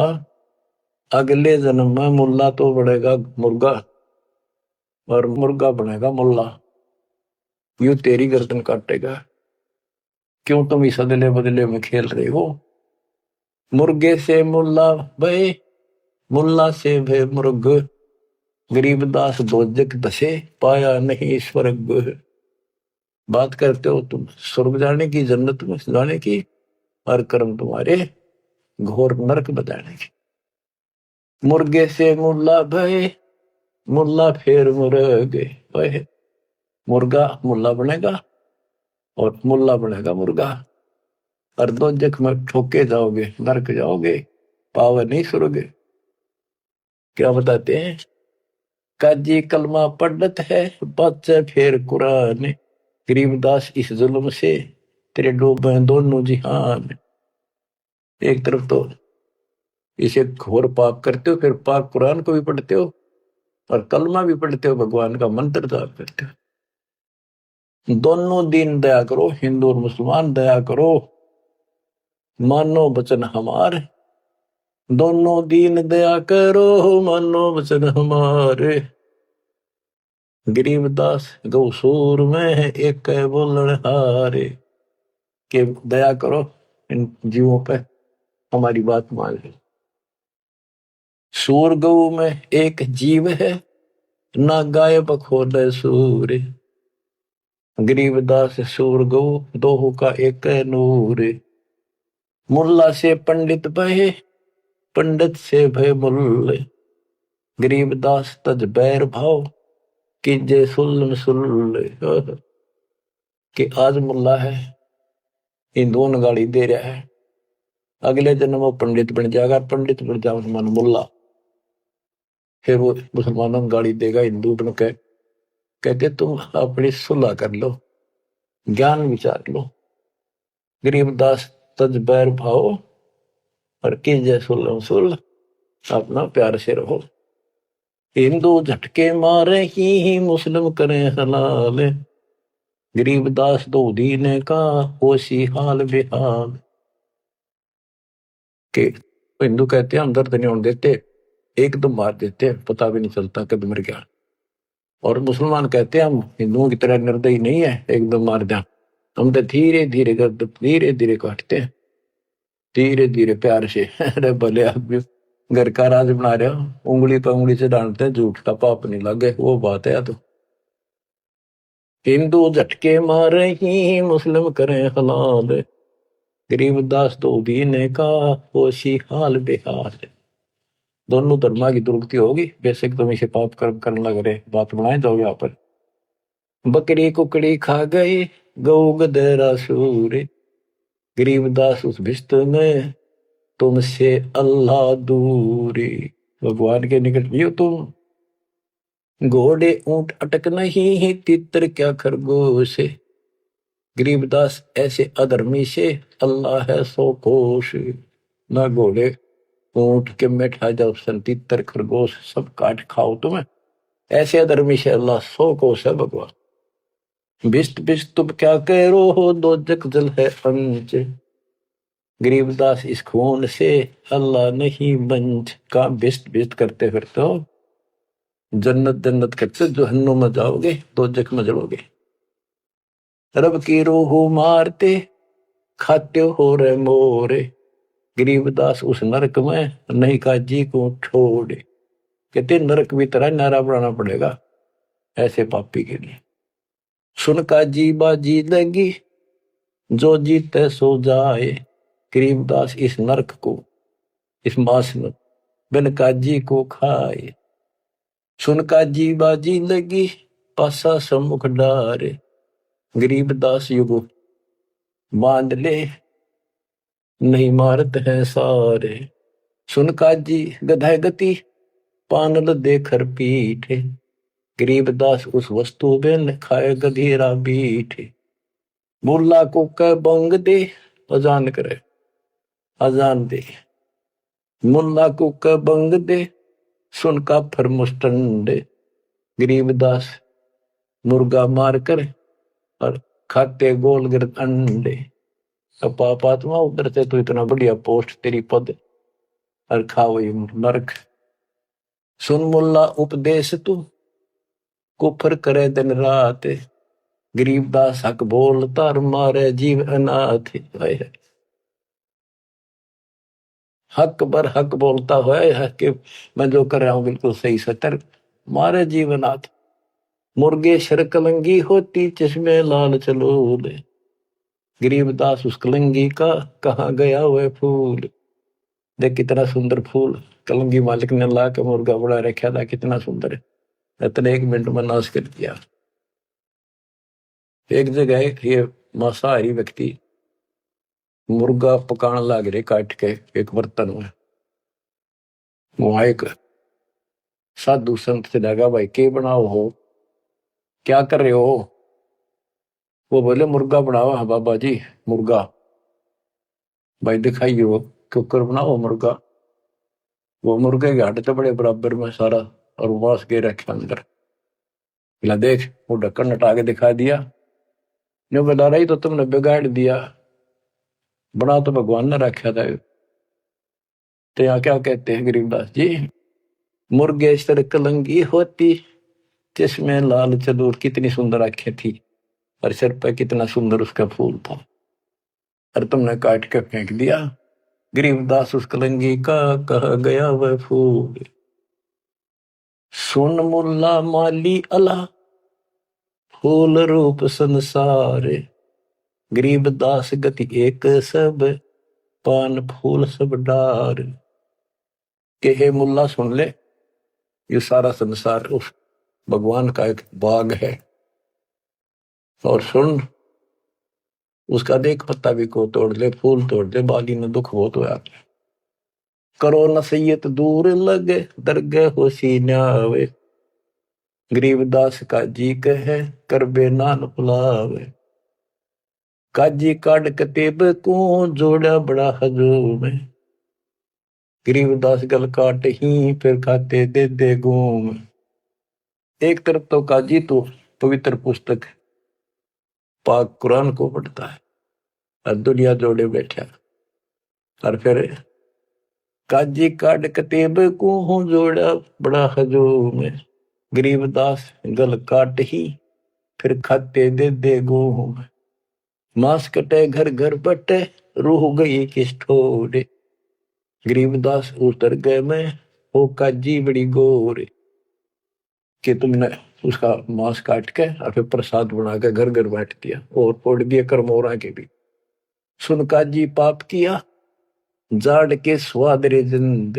[SPEAKER 1] अगले जन्म में मुल्ला तो बनेगा मुर्गा और मुर्गा बनेगा मुल्ला, यूं तेरी गर्दन काटेगा। क्यों तुम इस अदले बदले में खेल रहे हो। मुर्गे से मुल्ला भय, मुल्ला से भय मुर्ग, गरीबदास दोजक दसे पाया नहीं स्वर्ग। बात करते हो तुम स्वर्ग जाने की, जन्नत में जाने की, और कर्म तुम्हारे घोर नरक बताने की। मुर्गे से मुल्ला भय, मुल्ला फिर मुर्ग, मुर्गा मुल्ला बनेगा और मुल्ला बनेगा मुर्गा, और दोजक में ठोके जाओगे, नरक जाओगे, पावे नहीं स्वर्ग। क्या बताते हैं, काजी कलमा पढ़त है बच्चे फिर कुरान, गरीबदास इस जुल्म से तेरे डूबे दोनों जिहान। एक तरफ तो इसे घोर पाप करते हो, फिर पाक कुरान को भी पढ़ते हो और कलमा भी पढ़ते हो, भगवान का मंत्र जाप करते हो। दोनों दीन दया करो, हिंदू और मुसलमान दया करो, मानो वचन हमारे, दोनों दीन दया करो मानो वचन हमारे। गरीबदास गौसूर में है एक बोलन हारे, के दया करो इन जीवों पे, हमारी बात मान लो। सूर गौ में एक जीव है, ना गाय बखोले सूर, गरीबदास सूर गौ दोहो का एक नूर। मुल्ला से पंडित भय, पंडित से भय मुल्ल, गरीबदास तज बैर भाव कीजे सुल्ल सुल्ल। कि आज मुल्ला है, इन दोनों गाली दे रहा है, अगले जन्म वो पंडित बन जाएगा, पंडित बन जाओ मन मुल्ला, फिर वो मुसलमानों को गाली देगा हिंदू बन के। कहते तुम अपनी सुलह कर लो, ज्ञान विचार लो। गरीबदास तज बैर भाव और कीजे सुल्ल सुल्ल, अपना प्यार से रहो। हिंदू झटके मारे ही मुस्लिम करें हलाल, गरीबदास दो दीने का होशी हाल बेहाल। के हिंदू कहते हैं हम दर्द नहीं होने देते, एकदम मार देते हैं, पता भी नहीं चलता कब मर गया। और मुसलमान कहते हैं हम हिंदुओं की तरह निर्दयी नहीं है, एकदम मार दें, हम तो धीरे धीरे गर्द धीरे धीरे काटते हैं, धीरे धीरे प्यार से। अरे भले आप भी घर का राज बना रहे हो, उंगली पर उंगली से डांटते हैं, झूठ का पाप नहीं लगे, वो बात है। तो हिंदू झटके मारे ही मुस्लिम करें हलाल, गरीबदास तो दीने का होशी हाल बेहाल। दोनों धर्मा की दुर्गति होगी, बेशक तुम इसे पाप कर्म करने लग रहे, बात बनाए जाओ। यहाँ पर बकरी कुकड़ी खा गए गौ गधेरा सूर, गरीबदास उस भिस्त में तुमसे अल्लाह दूरी। भगवान के निकट भी हो तुम, घोड़े ऊंट अटक नहीं तितर क्या खरगोश, गरीबदास ऐसे अधर्मी से अल्लाह है सो कोश। ना घोड़े ऊंट के बैठा जाओ, तितर खरगोश सब काट खाओ तुम्हें, ऐसे अधर्मी से अल्लाह सो कोश है भगवान। बिस्त बिस्त तुम क्या कह रो हो, दो जग जल है अंच, गरीबदास इस खून से अल्लाह नहीं बंच। का बिस्त बिस्त करते फिरते हो, जन्नत जन्नत करते जहन्नुम में जाओगे, दो जग में जलोगे। रब की रूह मारते खाते हो रे मोरे। गरीबदास उस नरक में नहीं काजी को छोड़े। कहते नरक भी तरह नारा बनाना पड़ेगा ऐसे पापी के लिए। सुन काजी बाजी लगी जो जीते सो जाए। गरीबदास इस नरक को, इस मास में बिन काजी को खाए। सुन काजी बाजी लगी पासा सम्मुख डारे। गरीबदास युग बांध ले नहीं मारत है सारे। सुन काजी गधा गति पानल देकर पीठे। गरीबदास उस वस्तु बिन खाए गधीरा बीठे। मुल्ला को कह बंग दे अजान करे, अजान दे। मुल्ला को कह बंग दे सुन का फर मुस्टंडे। गरीबदास मुर्गा मार कर और खाते गोल गिरत अंडे। अब पापात्मा उधर से तो इतना बढ़िया पोस्ट तेरी पद और खाओ ये नरक। सुन मुल्ला उपदेश तू कुफर करे दिन रात। गरीबदास हक बोलता और मारे जीव अनाथ। हक बर हक बोलता है कि मैं जो कर रहा हूं बिल्कुल सही सतर मारे जीवनाथ। मुर्गे शर कलंगी होती चश्मे लाल चलोले। गरीबदास उस कलंगी का कहा गया वह फूल। देख कितना सुंदर फूल कलंगी मालिक ने ला के मुर्गा बड़ा रखा था, कितना सुंदर है। इतने 1 मिनट में नाश कर दिया। एक जगह ये मांसाहारी व्यक्ति मुर्गा पकाने लग रहे काट के एक बर्तन में। वहां एक साधु संत से लगा भाई के बनाओ हो, क्या कर रहे हो। वो बोले मुर्गा बनाओ। हाँ बाबा जी मुर्गा। भाई दिखाइए वो कुकर बनाओ मुर्गा। वो मुर्गे के हड्डी तो बड़े बराबर में सारा और मांस के रखे अंदर। बोला देख वो ढक्कन हटा के दिखा दिया। जो बता रही तो तुमने बिगाड़ दिया, बना तो भगवान ने रखा था। तो यहाँ क्या कहते हैं गरीबदास जी, मुर्गे सर कलंगी होती जिसमें लाल चदूर। कितनी सुंदर आंखें थी और सिर पर कितना सुंदर उसका फूल था और तुमने काट के फेंक दिया। गरीबदास उस कलंगी का कहा गया वह फूल। सुन मुल्ला माली अला फूल रूप संसार। गरीबदास गति एक सब पान फूल सब डार। के हे मुल्ला सुन ले, ये सारा संसार उस भगवान का एक बाग है। और सुन उसका देख पत्ता भी को तोड़ ले, फूल तोड़ ले, बाली ने दुख बहुत होया। करो नसीहत दूर लगे दरगह हो सीनावे। गरीबदास काजी कहे कर बे नान पुलावे। काजी काट कतेब को जोड़ा बड़ा हजूम। गरीबदास गल काट ही फिर खाते दे दे घूम। एक तरफ तो काजी तो पवित्र पुस्तक पाक कुरान को पढ़ता है और दुनिया जोड़े बैठा। और फिर काजी काट कतेब को जोड़ा बड़ा हजूम। गरीबदास गल काट ही फिर खाते दे दे घूम। मांस कटे घर घर बटे रूह गई किस ठोरे। गरीबदास उतर गए मैं हो काजी बड़ी गोरे। कि तुमने उसका मांस काट के और फिर प्रसाद बना के घर घर बांट दिया और फोड़ दिए करमोरा के भी। सुन काजी पाप किया जाड़ के स्वाद रे जिंद।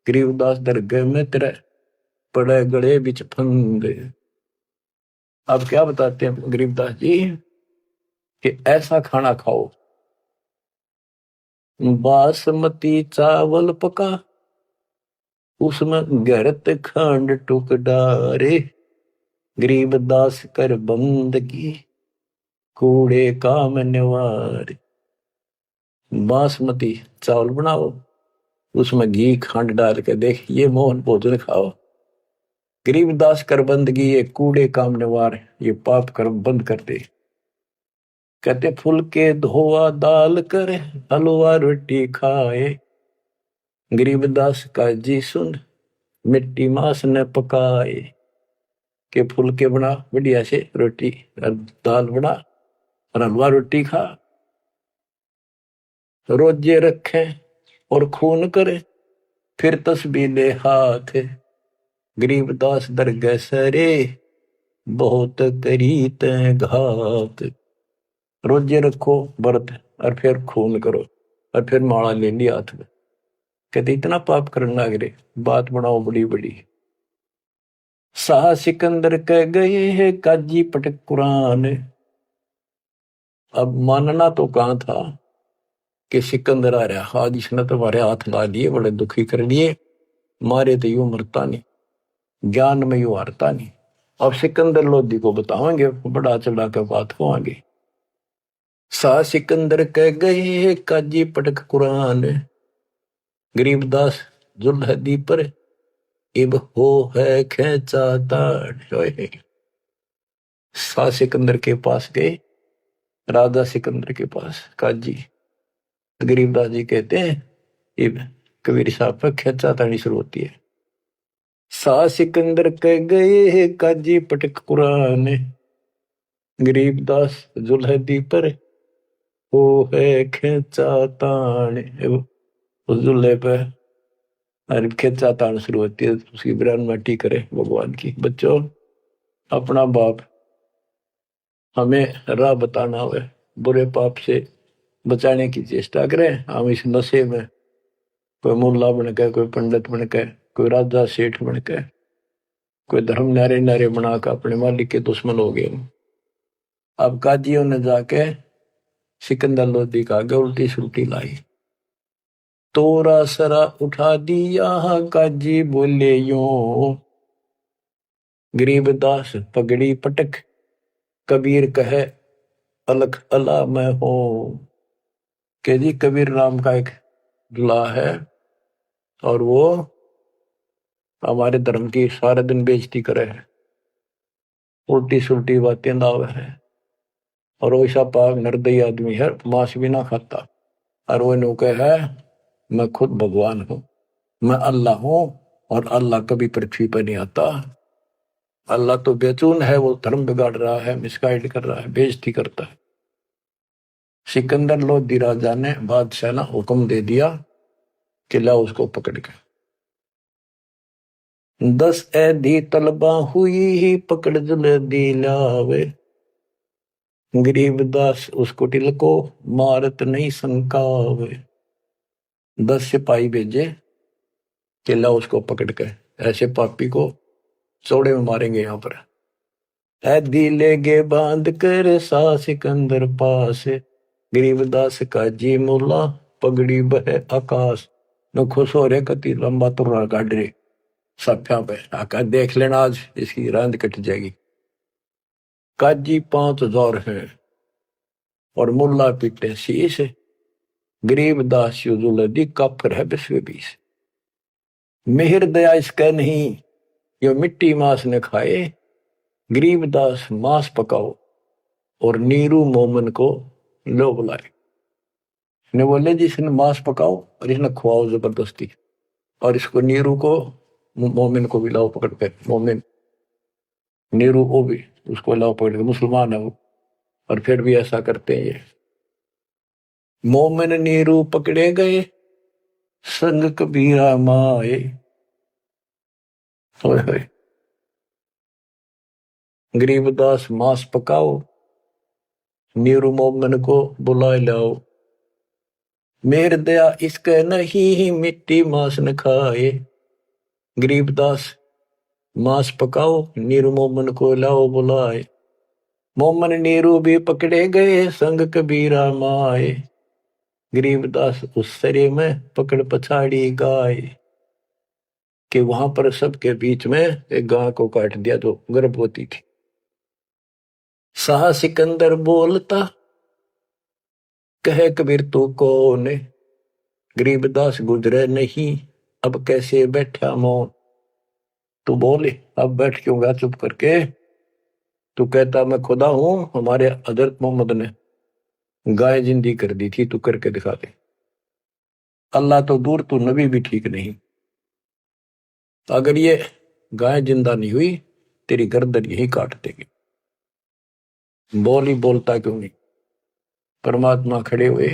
[SPEAKER 1] गरीबदास दरगह में तेरे पड़े गले बिच फंदे। अब क्या बताते हैं गरीबदास जी कि ऐसा खाना खाओ, बासमती चावल पका उसमें गरत खंड टुक डारे। गरीबदास कर बंदगी कूड़े काम निवार। बासमती चावल बनाओ उसमें घी खंड डाल के देख ये मोहन भोजन खाओ। गरीबदास कर बंदगी ये कूड़े काम निवार, ये पाप कर्म बंद कर दे। कहते फुल के धोआ दाल कर हलवा रोटी खाए। गरीबदास का जी सुन मिट्टी मांस न पकाए। के फुल के बना बढ़िया से रोटी और दाल बना और हलवा रोटी खा, रोजे रखे और खून करे, फिर तस्बीह ले हाथ, गरीबदास दरगह सरे, बहुत करी तै घात। रोजे रखो व्रत और फिर खून करो और फिर माला ले ली हाथ में। कहते इतना पाप करने लग रहे, बात बनाओ बड़ी बड़ी। शाह सिकंदर कह गए है काजी पटक कुरान। अब मानना तो कहां था कि सिकंदर आ रहा, आज इसने तो हमारे हाथ ला लिए, बड़े दुखी कर लिए, मारे तो यूं मरता नहीं, ज्ञान में यूं हारता नहीं। अब सिकंदर लोधी को बताओगे, बड़ा चढ़ा कर बात को आगे। शाह सिकंदर कह गए है काजी पटक कुरान, गरीबदास जुल्हदी पर इब हो है खेचा ताड़। शाह सिकंदर के पास गए, राजा सिकंदर के पास काजी, गरीबदास जी कहते हैं इब कबीर साहब पर खेचा ताड़ी शुरू होती है। शाह सिकंदर कह गए है काजी पटक कुरान, गरीबदास जुल्हदी पर वो है खेचा ताड़। उस जुल्हे पे अरे खेचा ताड़ शुरू होती है, उसकी ब्रान माटी करे भगवान की। बच्चों, अपना बाप हमें राह बताना हुए, बुरे पाप से बचाने की चेष्टा करें। हम इस नशे में कोई मुल्ला बन के, कोई पंडित बन के, कोई राजा सेठ बन के, कोई धर्म नारे नारे बनाकर अपने मालिक के दुश्मन हो गए। अब काजियों ने जाके सिकंदर लोधी का आगे उल्टी सुल्टी लाई, तोरा सरा उठा दिया काजी बोले यूं, गरीबदास पगड़ी पटक, कबीर कहे अलख अला मैं हूं। के जी कबीर नाम का एक दुल्हा है और वो हमारे धर्म की सारे दिन बेइज्जती करे है, उल्टी सुल्टी बातें लावे है, और वैसा पाक निर्दयी आदमी है, मांस भी ना खाता। और वो नु है मैं खुद भगवान हूं, मैं अल्लाह हूं, और अल्लाह कभी पृथ्वी पर नहीं आता। अल्लाह तो बेचून है, वो धर्म बिगाड़ रहा है, मिसगाइड कर रहा है, बेइज्जती करता है। सिकंदर लोधी राजा ने बादशाह ने हुक्म दे दिया कि ला उसको पकड़ के 10 ऐधी तलबा हुई ही पकड़ जुल्हदी लावे, गरीबदास उस कुटिल को मारत नहीं संकावे। 10 सिपाही भेजे कि ला उसको पकड़ के, ऐसे पापी को चौड़े में मारेंगे यहां पर। ऐदी लेगे बांध कर सा सिकंदर पास, गरीबदास का जी मुल्ला पगड़ी बह आकाश। न खुश हो रहे कति लंबा तुर्रा काट रहे साफिया पे, आका देख लेना आज इसकी रांद कट जाएगी। काजी 5000 है और मुल्ला पीटे शीश, गरीबदास जुल्हदी काफिर है 20 मेहर दया इसका नहीं, यो मिट्टी मांस न खाए, गरीबदास मांस पकाओ और नीरू मोमन को लो बुलाए। ने बोले जी इसने मांस पकाओ और इसने खुआओ जबरदस्ती, और इसको नीरू को मोमिन को भी लाओ पकड़ के। मोमिन नीरू को भी उसको लाओ पकड़ के, मुसलमान है वो, और फिर भी ऐसा करते हैं ये। मोमिन नीरू पकड़े गए संग कबीरा माए, गरीबदास मांस पकाओ, नीरू मोमिन को बुलाए लाओ, मेर दया इसके नहीं मिट्टी मांस न खाए, गरीबदास मांस पकाओ नीरू मोमन को लाओ बुलाए। मोमन नीरू भी पकड़े गए संग कबीरा माए, गरीबदास उस सरे में पकड़ पछाड़ी गाय। कि वहां पर सबके बीच में एक गाय को काट दिया जो गर्भवती थी। शाह सिकंदर बोलता कहे कबीर तू कौन, गरीबदास गुजरे नहीं अब कैसे बैठा मौन। तू बोले अब बैठ क्यों गया चुप करके, तू कहता मैं खुदा हूं, हमारे हजरत मोहम्मद ने गाय जिंदी कर दी थी, तू करके दिखा दे। अल्लाह तो दूर, तू नबी भी ठीक नहीं। अगर ये गाय जिंदा नहीं हुई तेरी गर्दन यही काट देगी। बोल ही बोलता क्यों नहीं। परमात्मा खड़े हुए,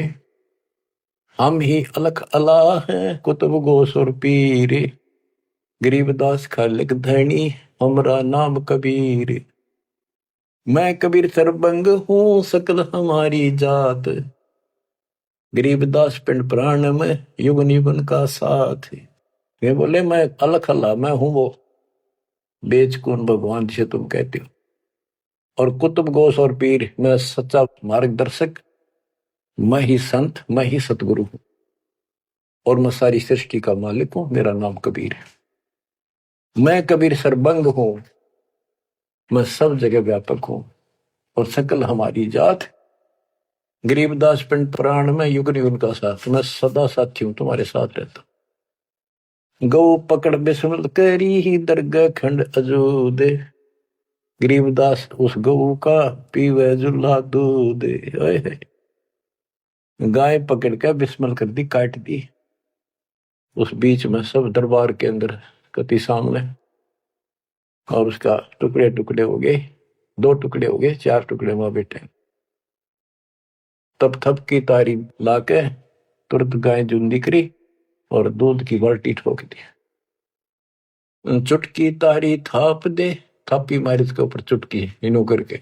[SPEAKER 1] हम ही अलख अला हैं कुतुब गोस और पीर, गरीबदास खालिक धनी हमरा नाम कबीर। मैं कबीर सरबंग हूँ सकल हमारी जात, गरीबदास पिंड प्राण में युग निबन का साथ। ये बोले मैं अलख अल्लाह, मैं हूं वो बेचकुन भगवान जिसे तुम कहते हो, और कुतुब गोस और पीर, मैं सच्चा मार्गदर्शक, मैं ही संत, मैं ही सतगुरु हूं, और मैं सारी सृष्टि का मालिक हूं, मेरा नाम कबीर है। मैं कबीर सरबंग हूं, मैं सब जगह व्यापक हूं, और सकल हमारी जात, गरीबदास पिंड प्राण में युग नियुग का साथ, मैं सदा साथी हूं, तुम्हारे साथ रहता। गौ पकड़ बिस्मल करी ही दरगाह खंड अजूद, गरीबदास उस गऊ का पीवे जुल्ला दूध। गाय पकड़ के बिस्मल कर दी, काट दी, उस बीच में सब दरबार के अंदर कति सामने, और उसका टुकड़े टुकड़े हो गए, 2 टुकड़े हो गए, 4 टुकड़े वहां बैठे। तब थप की तारी लाके तुरंत गाय जूंदी करी और दूध की बाल्टी ठोक दी। चुटकी तारी थाप दे, थापी मारी इसके ऊपर चुटकी इनो करके,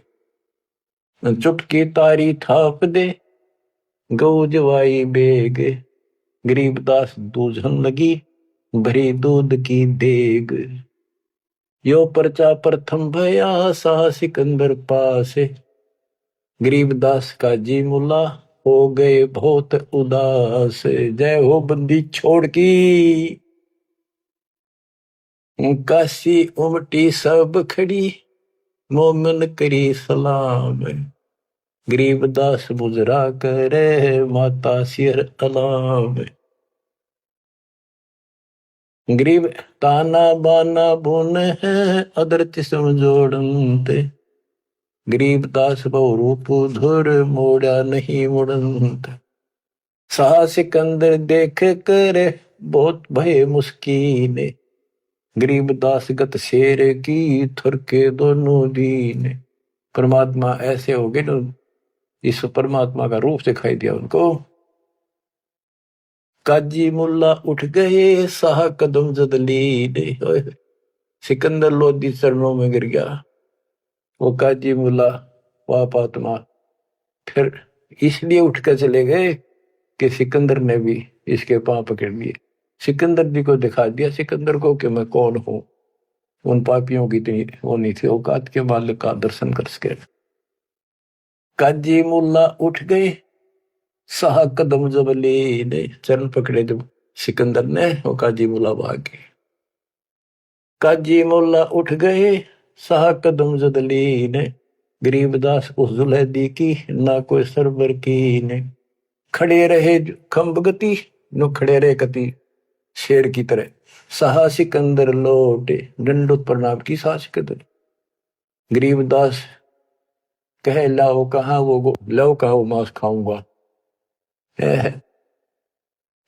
[SPEAKER 1] चुटकी तारी थाप दे गौ जवाई बेग, गरीबदास दूझन लगी भरी दूध की देग। यो परचा प्रथम भया सा सिकंदर पास, गरीबदास का जी मुला हो गए बहुत उदास। जय हो बंदी छोड़ की, काशी उमटी सब खड़ी मोमन करी सलाम, गरीबदास बुजरा करे माता सिर अलाम। गरीब ताना बाना बुन है अदरच समझोड़ते, गरीबदास बहु रूप धुर मोड़ा नहीं मुड़ंत। साह सिकंदर देख कर बहुत भय मुस्कीन, गरीबदास गत शेर की थुरके दोनों दीन। परमात्मा ऐसे हो गए, तो इस परमात्मा का रूप दिखाई दिया उनको। काजी मुल्ला उठ गए साह कदम जदली, सिकंदर लोधी चरणों में गिर गया। वो काजी मुल्ला पाप आत्मा फिर इसलिए उठ कर चले गए कि सिकंदर ने भी इसके पांव पकड़ लिए, सिकंदर जी को दिखा दिया सिकंदर को कि मैं कौन हूं। उन पापियों की इतनी वो नहीं थी औकात के मालिक का दर्शन कर सके। काजी मुल्ला उठ गए साह कदम जबली ने, चरण पकड़े जब सिकंदर ने, वो काजी मुल्ला भाग गए। काजी मुल्ला उठ गए साह कदम जदली ने, गरीबदास उस जुलैदी की ना कोई सरबर की ने। खड़े रहे खंब गति, नो खड़े रहे कति शेर की तरह। साह सिकंदर लौटे दंडोत प्रणाम की साह सिकंदर। गरीबदास कहे लाओ कहा वो, लाओ कहा वो मांस खाऊंगा।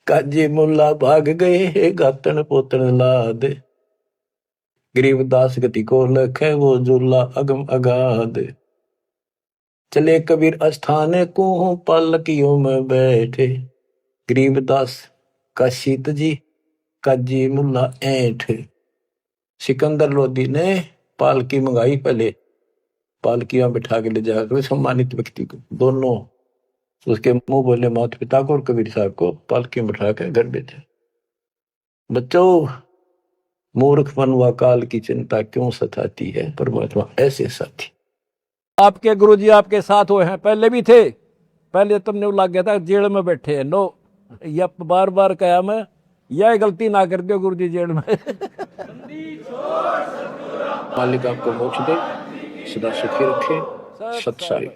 [SPEAKER 1] काजी मुल्ला भाग गए गातन पोतन लाद, गरीबदास गति को लखे वो झूला अगम अगाध। चले कबीर अस्थान को पालकियों में बैठे, गरीबदास का शीत जी काजी मुल्ला ऐठ। सिकंदर लोधी ने पालकी मंगाई, पहले पालकियां बिठा के ले जाकर सम्मानित व्यक्ति को, दोनों उसके मुंह बोले माता पिता को और कबीर साहब को पालकी में बिठा कर घर भेजे। बच्चों, मूर्खपन व काल की चिंता क्यों सताती है, परमात्मा ऐसे साथी।
[SPEAKER 2] आपके गुरुजी आपके साथ हुए हैं, पहले भी थे, पहले तुमने लग गया था जेल में बैठे हैं। नो, या बार बार कहा मैं, यह गलती ना कर दो गुरुजी जेल में।
[SPEAKER 1] मालिक आपको मोक्ष दे, सदा सुखी रखे। सत साई।